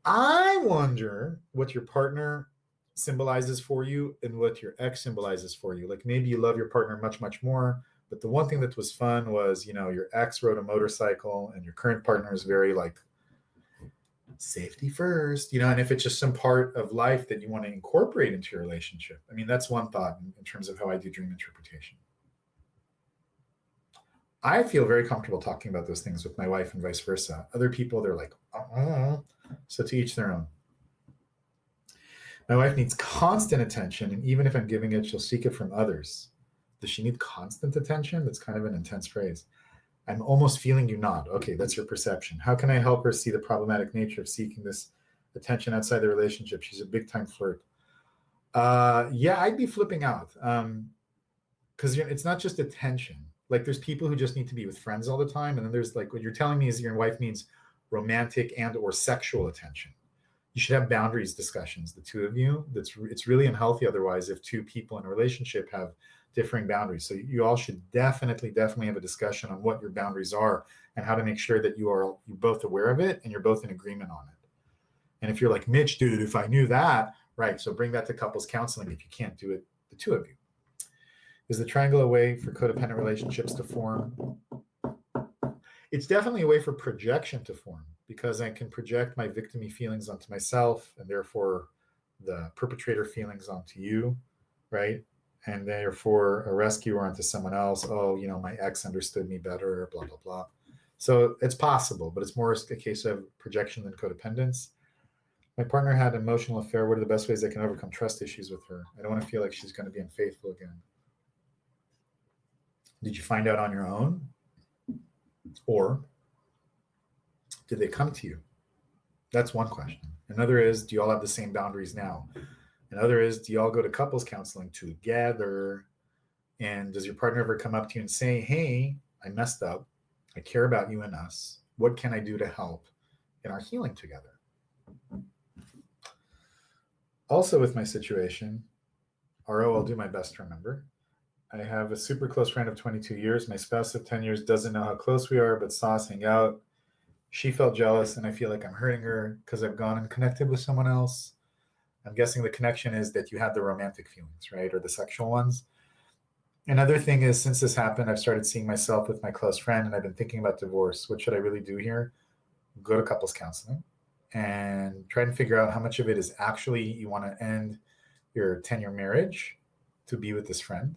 I wonder what your partner symbolizes for you and what your ex symbolizes for you. Like maybe you love your partner much, much more, but the one thing that was fun was, your ex rode a motorcycle and your current partner is very like safety first, and if it's just some part of life that you want to incorporate into your relationship. I mean, that's one thought in terms of how I do dream interpretation. I feel very comfortable talking about those things with my wife and vice versa. Other people, they're like, so to each their own. My wife needs constant attention, and even if I'm giving it, she'll seek it from others. Does she need constant attention? That's kind of an intense phrase. I'm almost feeling you nod. Okay, that's your perception. How can I help her see the problematic nature of seeking this attention outside the relationship? She's a big time flirt. Yeah, I'd be flipping out because it's not just attention. Like there's people who just need to be with friends all the time, and then there's like what you're telling me is your wife needs romantic and or sexual attention. You should have boundaries discussions, the two of you. It's really unhealthy otherwise if two people in a relationship have differing boundaries. So you all should definitely have a discussion on what your boundaries are and how to make sure that you're both aware of it and you're both in agreement on it. And if you're like, Mitch, dude, if I knew that, right, so bring that to couples counseling if you can't do it, the two of you. Is the triangle a way for codependent relationships to form? It's definitely a way for projection to form because I can project my victim-y feelings onto myself and therefore the perpetrator feelings onto you, right? And therefore a rescuer onto someone else. Oh, my ex understood me better, blah, blah, blah. So it's possible, but it's more a case of projection than codependence. My partner had an emotional affair. What are the best ways I can overcome trust issues with her? I don't want to feel like she's going to be unfaithful again. Did you find out on your own? Or did they come to you? That's one question. Another is, do you all have the same boundaries now? Another is, do you all go to couples counseling together? And does your partner ever come up to you and say, hey, I messed up. I care about you and us. What can I do to help in our healing together? Also with my situation, I'll do my best to remember. I have a super close friend of 22 years. My spouse of 10 years doesn't know how close we are, but saw us hang out. She felt jealous, and I feel like I'm hurting her because I've gone and connected with someone else. I'm guessing the connection is that you had the romantic feelings, right? Or the sexual ones. Another thing is, since this happened, I've started seeing myself with my close friend, and I've been thinking about divorce. What should I really do here? Go to couples counseling and try and figure out how much of it is actually you want to end your 10-year marriage to be with this friend,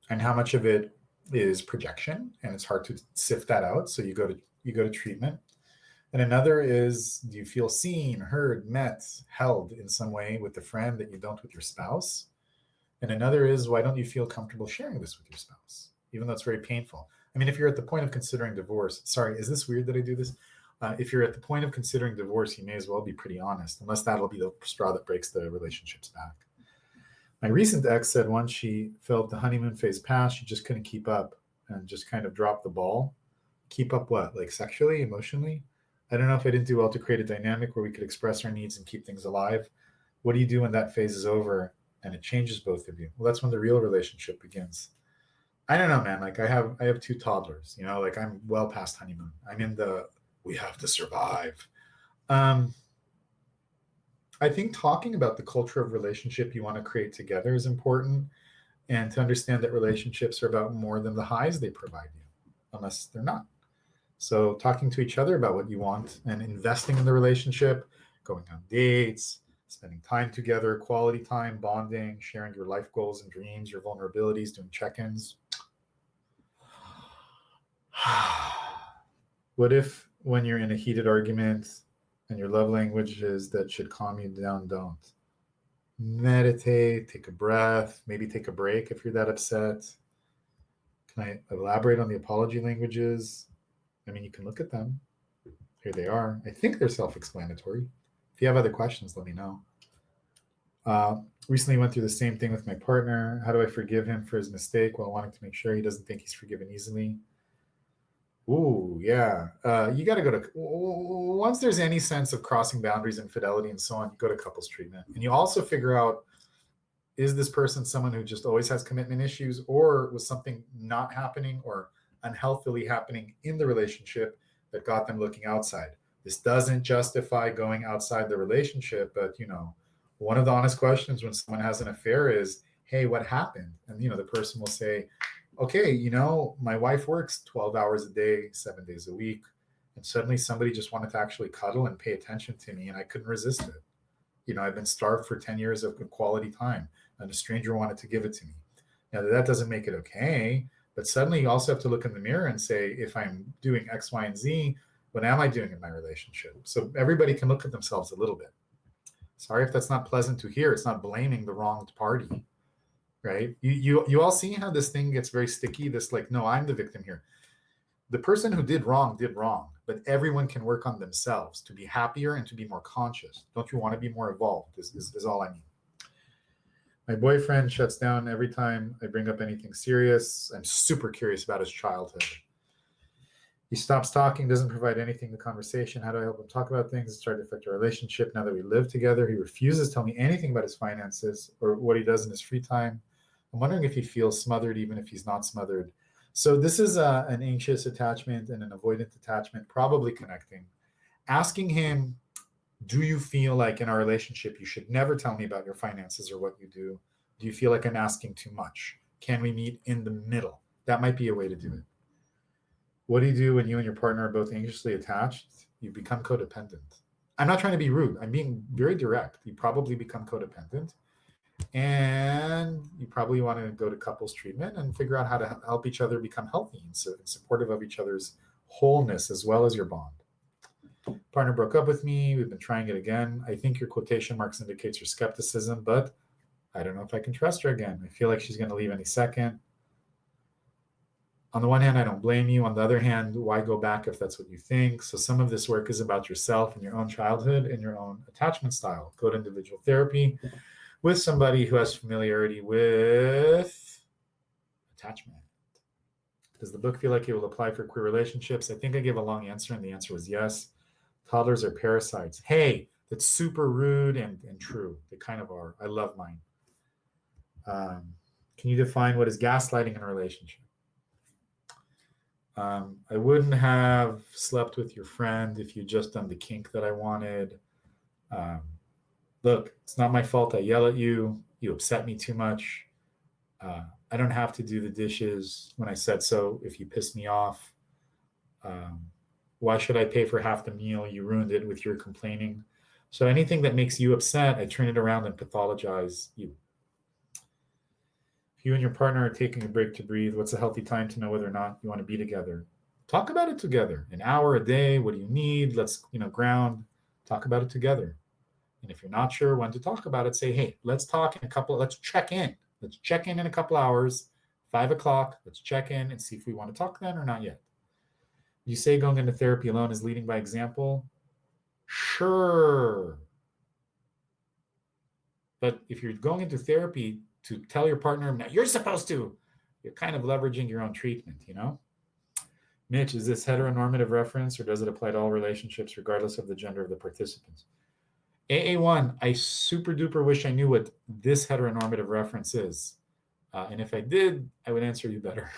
and how much of it is projection, and it's hard to sift that out. So you go to treatment. And another is, do you feel seen, heard, met, held in some way with the friend that you don't with your spouse? And another is, why don't you feel comfortable sharing this with your spouse, even though it's very painful? I mean, if you're at the point of considering divorce, sorry, is this weird that I do this? If you're at the point of considering divorce, you may as well be pretty honest, unless that'll be the straw that breaks the relationship's back. My recent ex said once she felt the honeymoon phase pass, she just couldn't keep up and just kind of dropped the ball. Keep up what? Like sexually, emotionally? I don't know if I didn't do well to create a dynamic where we could express our needs and keep things alive. What do you do when that phase is over and it changes both of you? Well, that's when the real relationship begins. I don't know, man. Like I have two toddlers, like I'm well past honeymoon. I'm in the, we have to survive. I think talking about the culture of relationship you want to create together is important, and to understand that relationships are about more than the highs they provide you, unless they're not. So talking to each other about what you want and investing in the relationship, going on dates, spending time together, quality time, bonding, sharing your life goals and dreams, your vulnerabilities, doing check-ins. What if when you're in a heated argument and your love languages that should calm you down don't? Meditate, take a breath, maybe take a break if you're that upset. Can I elaborate on the apology languages? I mean, you can look at them. Here they are. I think they're self-explanatory. If you have other questions, let me know. Recently went through the same thing with my partner. How do I forgive him for his mistake while wanting to make sure he doesn't think he's forgiven easily? Ooh, yeah. You got to go to, once there's any sense of crossing boundaries, infidelity, and so on, you go to couples treatment. And you also figure out, is this person someone who just always has commitment issues, or was something not happening or unhealthily happening in the relationship that got them looking outside? This doesn't justify going outside the relationship, but One of the honest questions when someone has an affair is, hey, what happened? And, the person will say, okay, my wife works 12 hours a day, 7 days a week. And suddenly somebody just wanted to actually cuddle and pay attention to me, and I couldn't resist it. I've been starved for 10 years of good quality time, and a stranger wanted to give it to me. Now, that doesn't make it okay, but suddenly you also have to look in the mirror and say, if I'm doing X, Y, and Z, what am I doing in my relationship? So everybody can look at themselves a little bit. Sorry if that's not pleasant to hear. It's not blaming the wronged party, right? You all see how this thing gets very sticky? This like, no, I'm the victim here. The person who did wrong, but everyone can work on themselves to be happier and to be more conscious. Don't you want to be more evolved is all I mean. My boyfriend shuts down every time I bring up anything serious. I'm super curious about his childhood. He stops talking, doesn't provide anything to conversation. How do I help him talk about things? It's starting to affect our relationship now that we live together. He refuses to tell me anything about his finances or what he does in his free time. I'm wondering if he feels smothered, even if he's not smothered. So this is an anxious attachment and an avoidant attachment, probably connecting. Asking him, do you feel like in our relationship, you should never tell me about your finances or what you do? Do you feel like I'm asking too much? Can we meet in the middle? That might be a way to do it. What do you do when you and your partner are both anxiously attached? You become codependent. I'm not trying to be rude. I'm being very direct. You probably become codependent. And you probably want to go to couples treatment and figure out how to help each other become healthy and supportive of each other's wholeness as well as your bond. Partner broke up with me. We've been trying it again. I think your quotation marks indicates your skepticism, but I don't know if I can trust her again. I feel like she's going to leave any second. On the one hand, I don't blame you. On the other hand, why go back if that's what you think? So some of this work is about yourself and your own childhood and your own attachment style. Go to individual therapy with somebody who has familiarity with attachment. Does the book feel like it will apply for queer relationships? I think I gave a long answer, and the answer was yes. Toddlers are parasites. Hey, that's super rude and true. They kind of are. I love mine. Can you define what is gaslighting in a relationship? I wouldn't have slept with your friend if you just done the kink that I wanted. Look, it's not my fault I yell at you. You upset me too much. I don't have to do the dishes when I said so if you piss me off. Why should I pay for half the meal? You ruined it with your complaining. So anything that makes you upset, I turn it around and pathologize you. If you and your partner are taking a break to breathe, what's a healthy time to know whether or not you want to be together? Talk about it together. An hour a day. What do you need? Let's, ground. Talk about it together. And if you're not sure when to talk about it, say, hey, let's talk in let's check in. Let's check in a couple hours, 5:00. Let's check in and see if we want to talk then or not yet. You say going into therapy alone is leading by example. Sure. But if you're going into therapy to tell your partner, now you're supposed to, you're kind of leveraging your own treatment, Mitch, is this heteronormative reference or does it apply to all relationships regardless of the gender of the participants? AA1, I super duper wish I knew what this heteronormative reference is. And if I did, I would answer you better.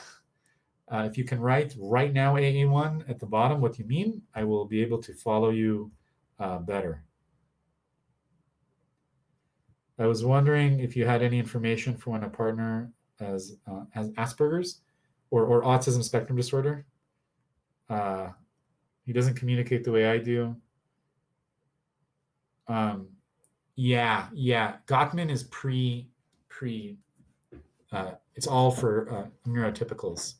If you can write right now, AA1, at the bottom, what you mean, I will be able to follow you better. I was wondering if you had any information for when a partner has Asperger's or autism spectrum disorder. He doesn't communicate the way I do. Yeah. Gottman is it's all for neurotypicals.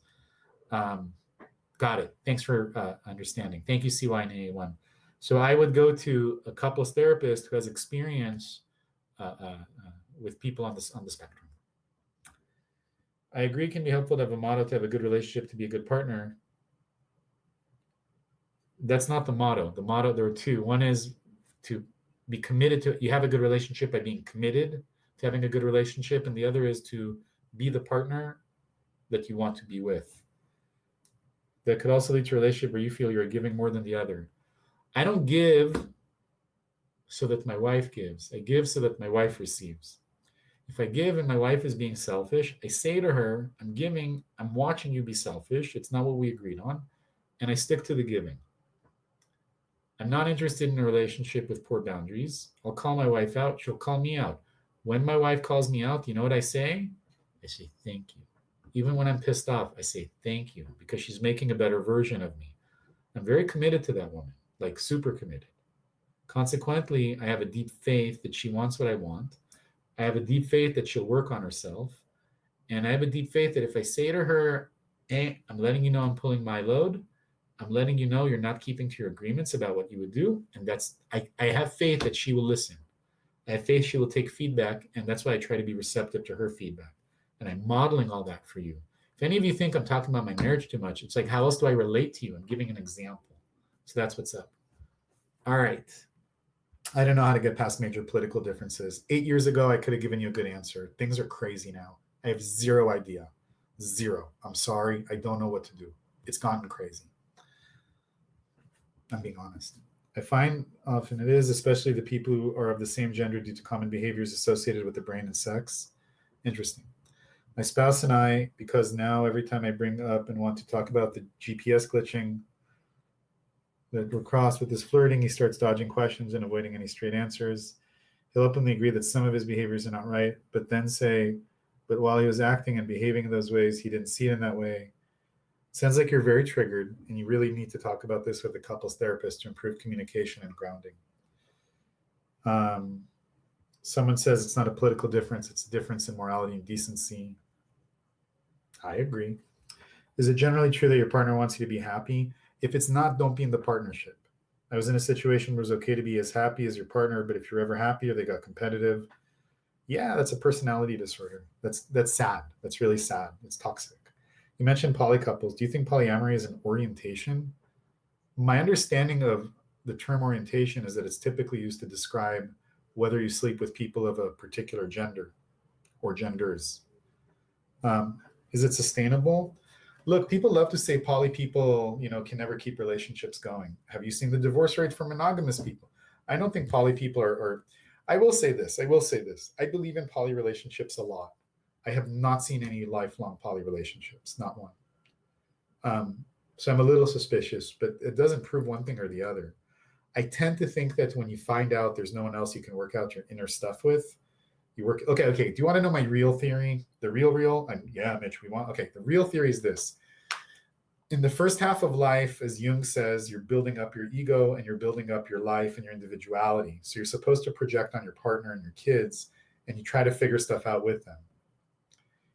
Got it. Thanks for understanding. Thank you, CY9A1. So I would go to a couples therapist who has experience with people on the spectrum. I agree it can be helpful to have a motto to have a good relationship, to be a good partner. That's not the motto. The motto, there are two. One is to be committed to, you have a good relationship by being committed to having a good relationship, and the other is to be the partner that you want to be with. That could also lead to a relationship where you feel you're giving more than the other. I don't give so that my wife gives. I give so that my wife receives. If I give and my wife is being selfish, I say to her, I'm giving, I'm watching you be selfish. It's not what we agreed on. And I stick to the giving. I'm not interested in a relationship with poor boundaries. I'll call my wife out. She'll call me out. When my wife calls me out, you know what I say? I say, thank you. Even when I'm pissed off, I say, thank you, because she's making a better version of me. I'm very committed to that woman, like super committed. Consequently, I have a deep faith that she wants what I want. I have a deep faith that she'll work on herself. And I have a deep faith that if I say to her, hey, I'm letting you know I'm pulling my load, I'm letting you know you're not keeping to your agreements about what you would do. And I have faith that she will listen. I have faith she will take feedback. And that's why I try to be receptive to her feedback. And I'm modeling all that for you. If any of you think I'm talking about my marriage too much, it's like, how else do I relate to you? I'm giving an example. So that's what's up. All right. I don't know how to get past major political differences. 8 years ago, I could have given you a good answer. Things are crazy now. I have zero idea. Zero. I'm sorry. I don't know what to do. It's gotten crazy. I'm being honest. I find often it is, especially the people who are of the same gender due to common behaviors associated with the brain and sex. Interesting. My spouse and I, because now every time I bring up and want to talk about the GPS glitching that we're crossed with his flirting, he starts dodging questions and avoiding any straight answers. He'll openly agree that some of his behaviors are not right, but then say, but while he was acting and behaving in those ways, he didn't see it in that way. Sounds like you're very triggered, and you really need to talk about this with a couples therapist to improve communication and grounding. Um, Someone says it's not a political difference, it's a difference in morality and decency. I agree. Is it generally true that your partner wants you to be happy? If it's not, don't be in the partnership. I was in a situation where it was okay to be as happy as your partner, but if you're ever happy or they got competitive, yeah, that's a personality disorder. That's sad. That's really sad. It's toxic. You mentioned poly couples. Do you think polyamory is an orientation? My understanding of the term orientation is that it's typically used to describe whether you sleep with people of a particular gender or genders. Um, is it sustainable? Look, people love to say poly people, can never keep relationships going. Have you seen the divorce rate for monogamous people? I don't think poly people are. I will say this. I will say this. I believe in poly relationships a lot. I have not seen any lifelong poly relationships, not one. So I'm a little suspicious, but it doesn't prove one thing or the other. I tend to think that when you find out there's no one else you can work out your inner stuff with, you work. Okay. Do you want to know my real theory? The real? Yeah, Mitch, we want. Okay, the real theory is this. In the first half of life, as Jung says, you're building up your ego and you're building up your life and your individuality. So you're supposed to project on your partner and your kids, and you try to figure stuff out with them.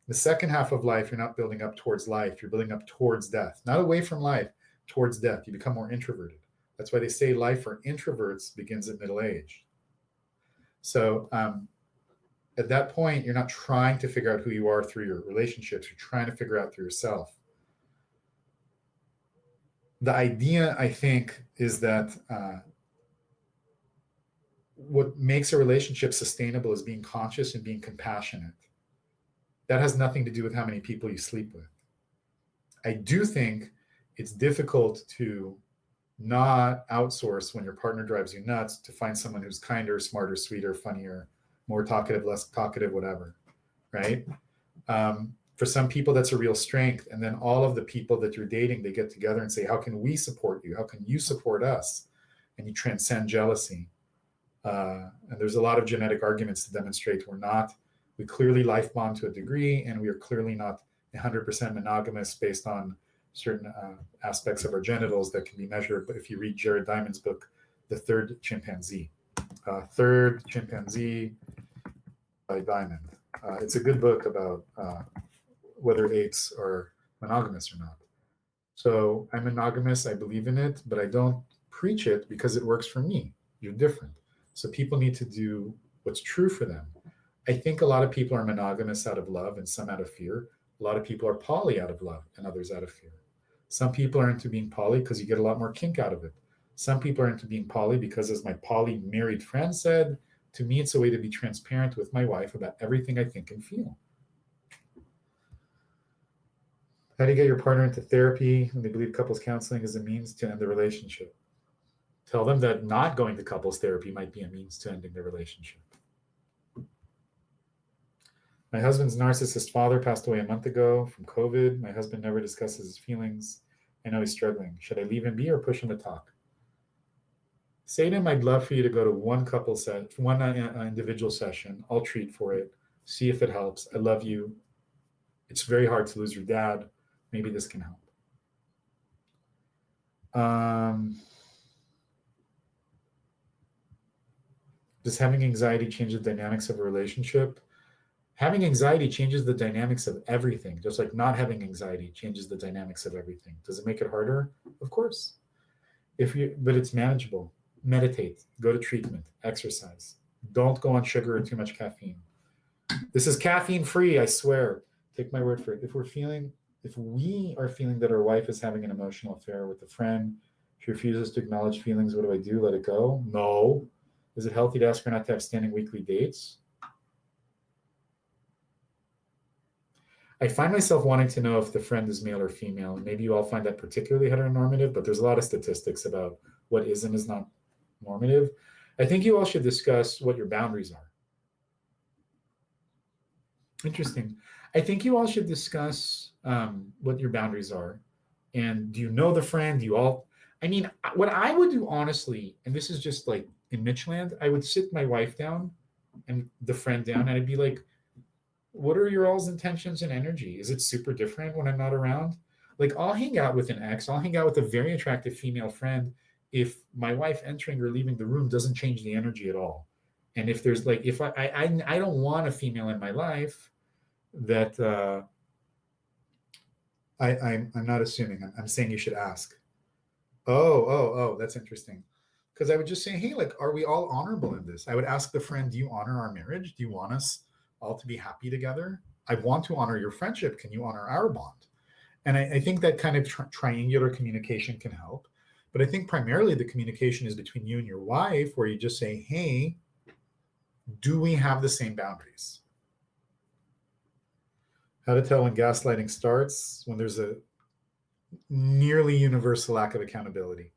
The second half of life, you're not building up towards life, you're building up towards death, not away from life, towards death. You become more introverted. That's why they say life for introverts begins at middle age. So at that point, you're not trying to figure out who you are through your relationships, you're trying to figure out through yourself. The idea, I think, is that what makes a relationship sustainable is being conscious and being compassionate. That has nothing to do with how many people you sleep with. I do think it's difficult to not outsource when your partner drives you nuts to find someone who's kinder, smarter, sweeter, funnier, more talkative, less talkative, whatever, right? For some people, that's a real strength. And then all of the people that you're dating, they get together and say, how can we support you? How can you support us? And you transcend jealousy. And there's a lot of genetic arguments to demonstrate we clearly life bond to a degree, and we are clearly not 100% monogamous based on certain aspects of our genitals that can be measured. But if you read Jared Diamond's book, The Third Chimpanzee by Diamond, it's a good book about whether apes are monogamous or not. So I'm monogamous, I believe in it, but I don't preach it because it works for me. You're different. So people need to do what's true for them. I think a lot of people are monogamous out of love and some out of fear. A lot of people are poly out of love and others out of fear. Some people are into being poly because you get a lot more kink out of it. Some people are into being poly because, as my poly married friend said, to me, it's a way to be transparent with my wife about everything I think and feel. How do you get your partner into therapy when they believe couples counseling is a means to end the relationship? Tell them that not going to couples therapy might be a means to ending the relationship. My husband's narcissist father passed away a month ago from COVID. My husband never discusses his feelings. I know he's struggling. Should I leave him be or push him to talk? Say to him, I'd love for you to go to one individual session. I'll treat for it. See if it helps. I love you. It's very hard to lose your dad. Maybe this can help. Does having anxiety change the dynamics of a relationship? Having anxiety changes the dynamics of everything, just like not having anxiety changes the dynamics of everything. Does it make it harder? Of course. But it's manageable. Meditate, go to treatment, exercise. Don't go on sugar or too much caffeine. This is caffeine free, I swear. Take my word for it. If we are feeling that our wife is having an emotional affair with a friend, she refuses to acknowledge feelings, what do I do? Let it go? No. Is it healthy to ask her not to have standing weekly dates? I find myself wanting to know if the friend is male or female. And maybe you all find that particularly heteronormative, but there's a lot of statistics about what is and is not normative. I think you all should discuss what your boundaries are. Interesting. I think you all should discuss what your boundaries are. And do you know the friend? What I would do honestly, and this is just like in Mitchland, I would sit my wife down and the friend down, and I'd be like, what are your all's intentions and energy? Is it super different when I'm not around? Like, I'll hang out with an ex, I'll hang out with a very attractive female friend if my wife entering or leaving the room doesn't change the energy at all. And if there's like, if I don't want a female in my life that I'm not assuming. I'm saying you should ask. Oh, that's interesting. Because I would just say, hey, like, are we all honorable in this? I would ask the friend, do you honor our marriage? Do you want us all to be happy together? I want to honor your friendship. Can you honor our bond? And I think that kind of triangular communication can help. But I think primarily the communication is between you and your wife, where you just say, hey, do we have the same boundaries? How to tell when gaslighting starts? When there's a nearly universal lack of accountability.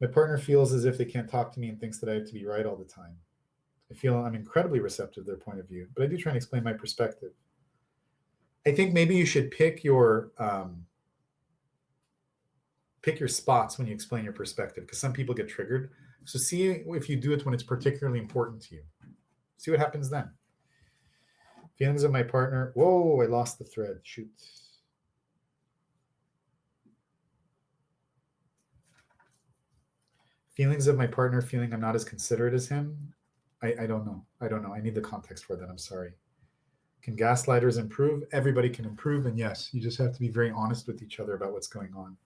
My partner feels as if they can't talk to me and thinks that I have to be right all the time. I feel I'm incredibly receptive to their point of view, but I do try and explain my perspective. I think maybe you should pick your spots when you explain your perspective, because some people get triggered. So see if you do it when it's particularly important to you. See what happens then. Feelings of my partner. Whoa, I lost the thread. Shoot. Feelings of my partner feeling I'm not as considerate as him. I don't know. I need the context for that. I'm sorry. Can gaslighters improve? Everybody can improve. And yes, you just have to be very honest with each other about what's going on.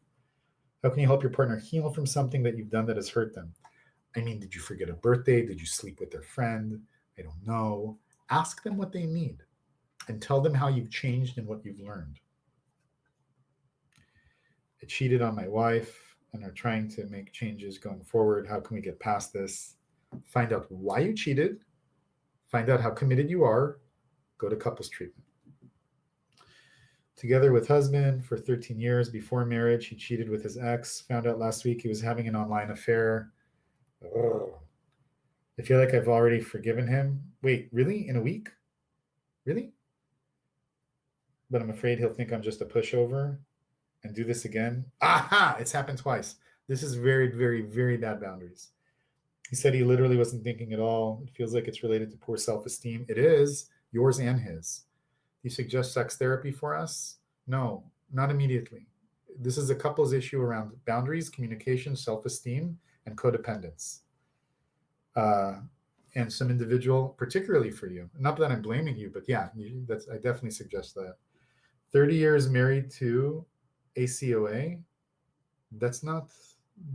How can you help your partner heal from something that you've done that has hurt them? I mean, did you forget a birthday? Did you sleep with their friend? I don't know. Ask them what they need and tell them how you've changed and what you've learned. I cheated on my wife and are trying to make changes going forward. How can we get past this? Find out why you cheated. Find out how committed you are. Go to couples treatment. Together with husband for 13 years. Before marriage, he cheated with his ex. Found out last week he was having an online affair. Ugh. I feel like I've already forgiven him. Wait, really? In a week? Really? But I'm afraid he'll think I'm just a pushover and do this again. Aha! It's happened twice. This is very, very, very bad boundaries. He said he literally wasn't thinking at all. It feels like it's related to poor self-esteem. It is, yours and his. Do you suggest sex therapy for us? No, not immediately. This is a couple's issue around boundaries, communication, self-esteem, and codependence. And some individual, particularly for you. Not that I'm blaming you, but yeah, I definitely suggest that. 30 years married to ACOA. That's not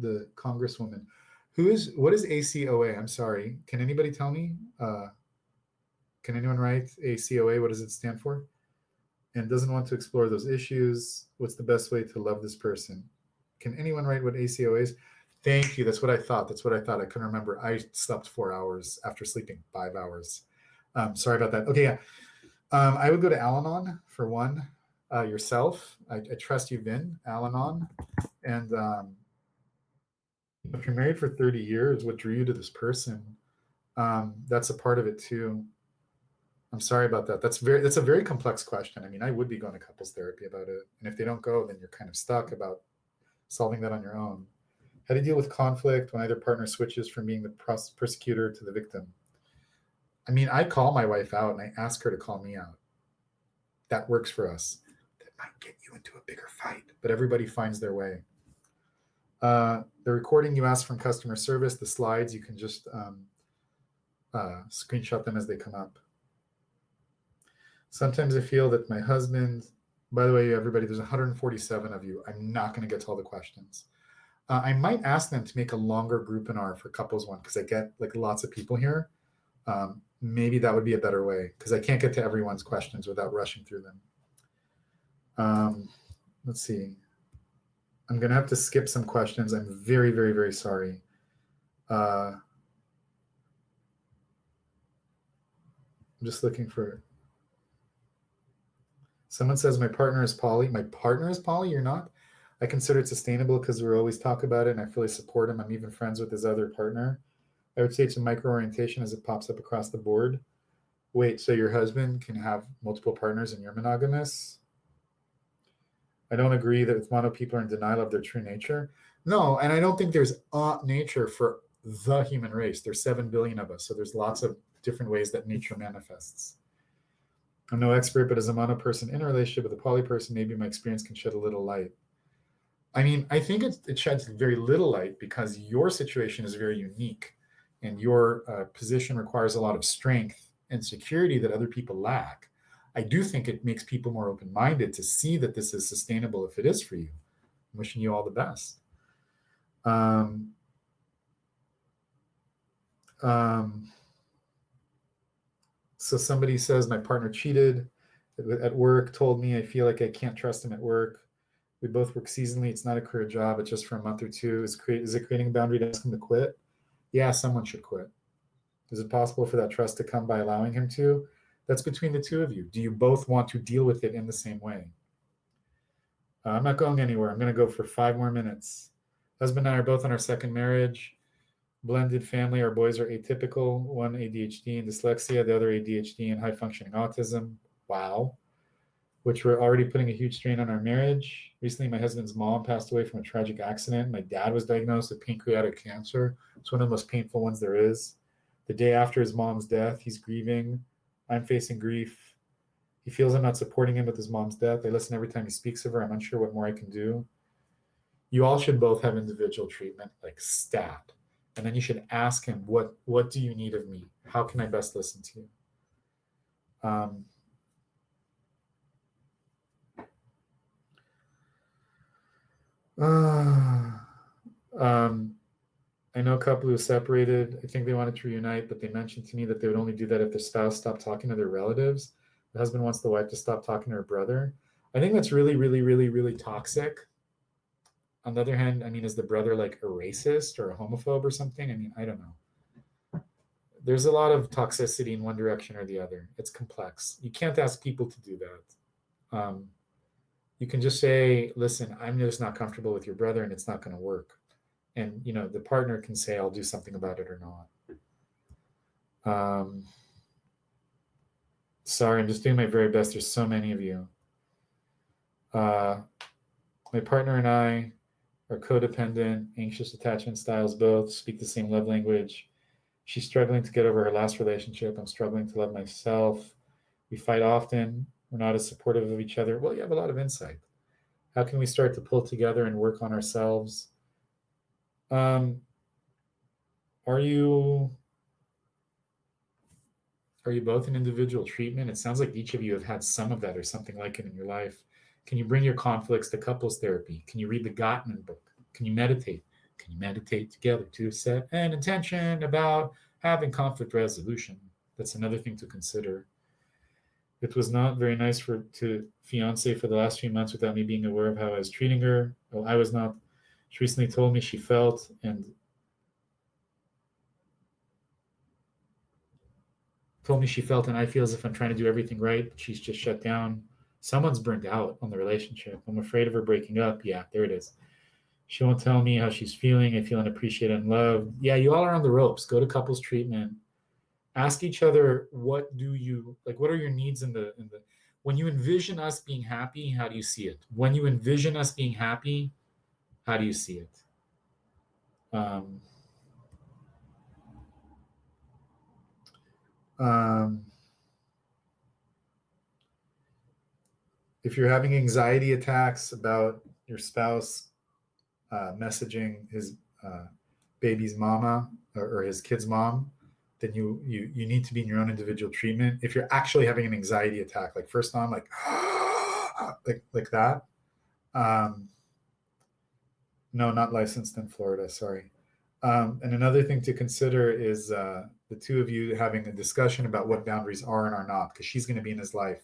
the Congresswoman. What is ACOA? I'm sorry. Can anybody tell me? Can anyone write ACOA? What does it stand for? And doesn't want to explore those issues. What's the best way to love this person? Can anyone write what ACOA is? Thank you. That's what I thought. I couldn't remember. I slept 4 hours after sleeping 5 hours. Sorry about that. Okay, yeah. I would go to Al-Anon for one. Yourself. I trust you've been Al-Anon. And if you're married for 30 years, what drew you to this person? That's a part of it too. I'm sorry about that. That's a very complex question. I mean, I would be going to couples therapy about it. And if they don't go, then you're kind of stuck about solving that on your own. How do you deal with conflict when either partner switches from being the persecutor to the victim? I mean, I call my wife out and I ask her to call me out. That works for us. That might get you into a bigger fight, but everybody finds their way. The recording you asked from customer service, the slides, you can just screenshot them as they come up. Sometimes I feel that my husband, by the way, everybody, there's 147 of you. I'm not going to get to all the questions. I might ask them to make a longer group for couples one, because I get like lots of people here. Maybe that would be a better way, because I can't get to everyone's questions without rushing through them. Let's see. I'm going to have to skip some questions. I'm very, very, very sorry. I'm just looking for... Someone says, my partner is poly. My partner is poly? You're not? I consider it sustainable because we always talk about it and I fully support him. I'm even friends with his other partner. I would say it's a micro-orientation as it pops up across the board. Wait, so your husband can have multiple partners and you're monogamous? I don't agree that with mono people are in denial of their true nature. No, and I don't think there's a nature for the human race. There's 7 billion of us, so there's lots of different ways that nature manifests. I'm no expert, but as a mono person in a relationship with a poly person, maybe my experience can shed a little light. I mean, I think it sheds very little light because your situation is very unique and your position requires a lot of strength and security that other people lack. I do think it makes people more open-minded to see that this is sustainable if it is for you. I'm wishing you all the best. So somebody says, my partner cheated at work, told me I feel like I can't trust him at work. We both work seasonally. It's not a career job. It's just for a month or two. Is it creating a boundary to ask him to quit? Yeah, someone should quit. Is it possible for that trust to come by allowing him to? That's between the two of you. Do you both want to deal with it in the same way? I'm not going anywhere. I'm going to go for 5 more minutes. Husband and I are both on our second marriage. Blended family. Our boys are atypical. One ADHD and dyslexia, the other ADHD and high functioning autism. Wow. Which we're already putting a huge strain on our marriage. Recently, my husband's mom passed away from a tragic accident. My dad was diagnosed with pancreatic cancer. It's one of the most painful ones there is. The day after his mom's death, he's grieving. I'm facing grief. He feels I'm not supporting him with his mom's death. I listen every time he speaks of her. I'm unsure what more I can do. You all should both have individual treatment, like stat. And then you should ask him, what do you need of me? How can I best listen to you? I know a couple who separated. I think they wanted to reunite, but they mentioned to me that they would only do that if their spouse stopped talking to their relatives. The husband wants the wife to stop talking to her brother. I think that's really, really, really, really toxic. On the other hand, I mean, is the brother like a racist or a homophobe or something? I mean, I don't know. There's a lot of toxicity in one direction or the other. It's complex. You can't ask people to do that. You can just say, listen, I'm just not comfortable with your brother and it's not going to work. And, you know, the partner can say, I'll do something about it or not. Sorry, I'm just doing my very best. There's so many of you. My partner and I are codependent, anxious attachment styles both, speak the same love language. She's struggling to get over her last relationship. I'm struggling to love myself. We fight often. We're not as supportive of each other. Well, you have a lot of insight. How can we start to pull together and work on ourselves? Are you both in individual treatment? It sounds like each of you have had some of that or something like it in your life. Can you bring your conflicts to couples therapy? Can you read the Gottman book? Can you meditate? Can you meditate together to set an intention about having conflict resolution? That's another thing to consider. It was not very nice to fiance for the last few months without me being aware of how I was treating her. Well, I was not. She recently told me she felt and I feel as if I'm trying to do everything right, but she's just shut down. Someone's burned out on the relationship. I'm afraid of her breaking up. Yeah, there it is. She won't tell me how she's feeling. I feel unappreciated and loved. Yeah, you all are on the ropes. Go to couples treatment. Ask each other, what are your needs in the when you envision us being happy, how do you see it? When you envision us being happy, how do you see it? Um, um, if you're having anxiety attacks about your spouse messaging his baby's mama or his kid's mom, then you need to be in your own individual treatment. If you're actually having an anxiety attack, like first on, like like that, no, not licensed in Florida. Sorry. And another thing to consider is the two of you having a discussion about what boundaries are and are not, because she's going to be in his life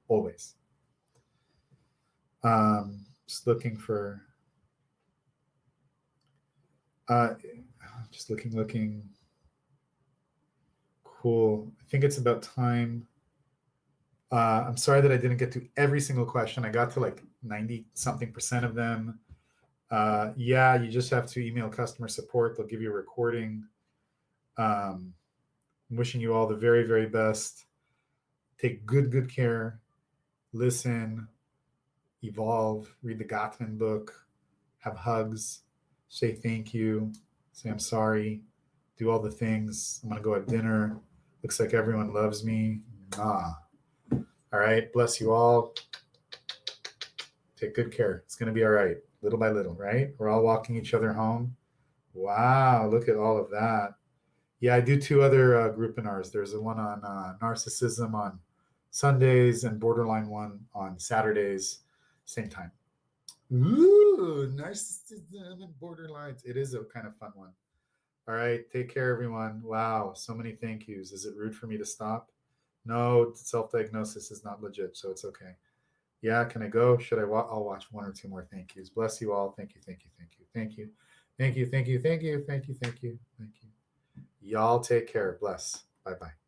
always. Just looking for. Just looking. Cool. I think it's about time. I'm sorry that I didn't get to every single question. I got to like 90 something % of them. Yeah, you just have to email customer support. They'll give you a recording. I'm wishing you all the very, very best. Take good care. Listen. Evolve. Read the Gottman book. Have hugs. Say thank you. Say I'm sorry. Do all the things. I'm going to go have dinner. Looks like everyone loves me. All right. Bless you all. Take good care. It's going to be all right. Little by little, right? We're all walking each other home. Wow. Look at all of that. Yeah, I do 2 other groupinars. There's a one on narcissism on Sundays and borderline one on Saturdays, same time. Ooh, narcissism and borderlines. It is a kind of fun one. All right. Take care, everyone. Wow. So many thank yous. Is it rude for me to stop? No, self-diagnosis is not legit, so it's okay. Yeah, can I go? Should I I'll watch 1 or 2 more thank yous. Bless you all. Thank you, thank you, thank you, thank you, thank you, thank you, thank you, thank you, thank you, thank you. Y'all take care. Bless. Bye-bye.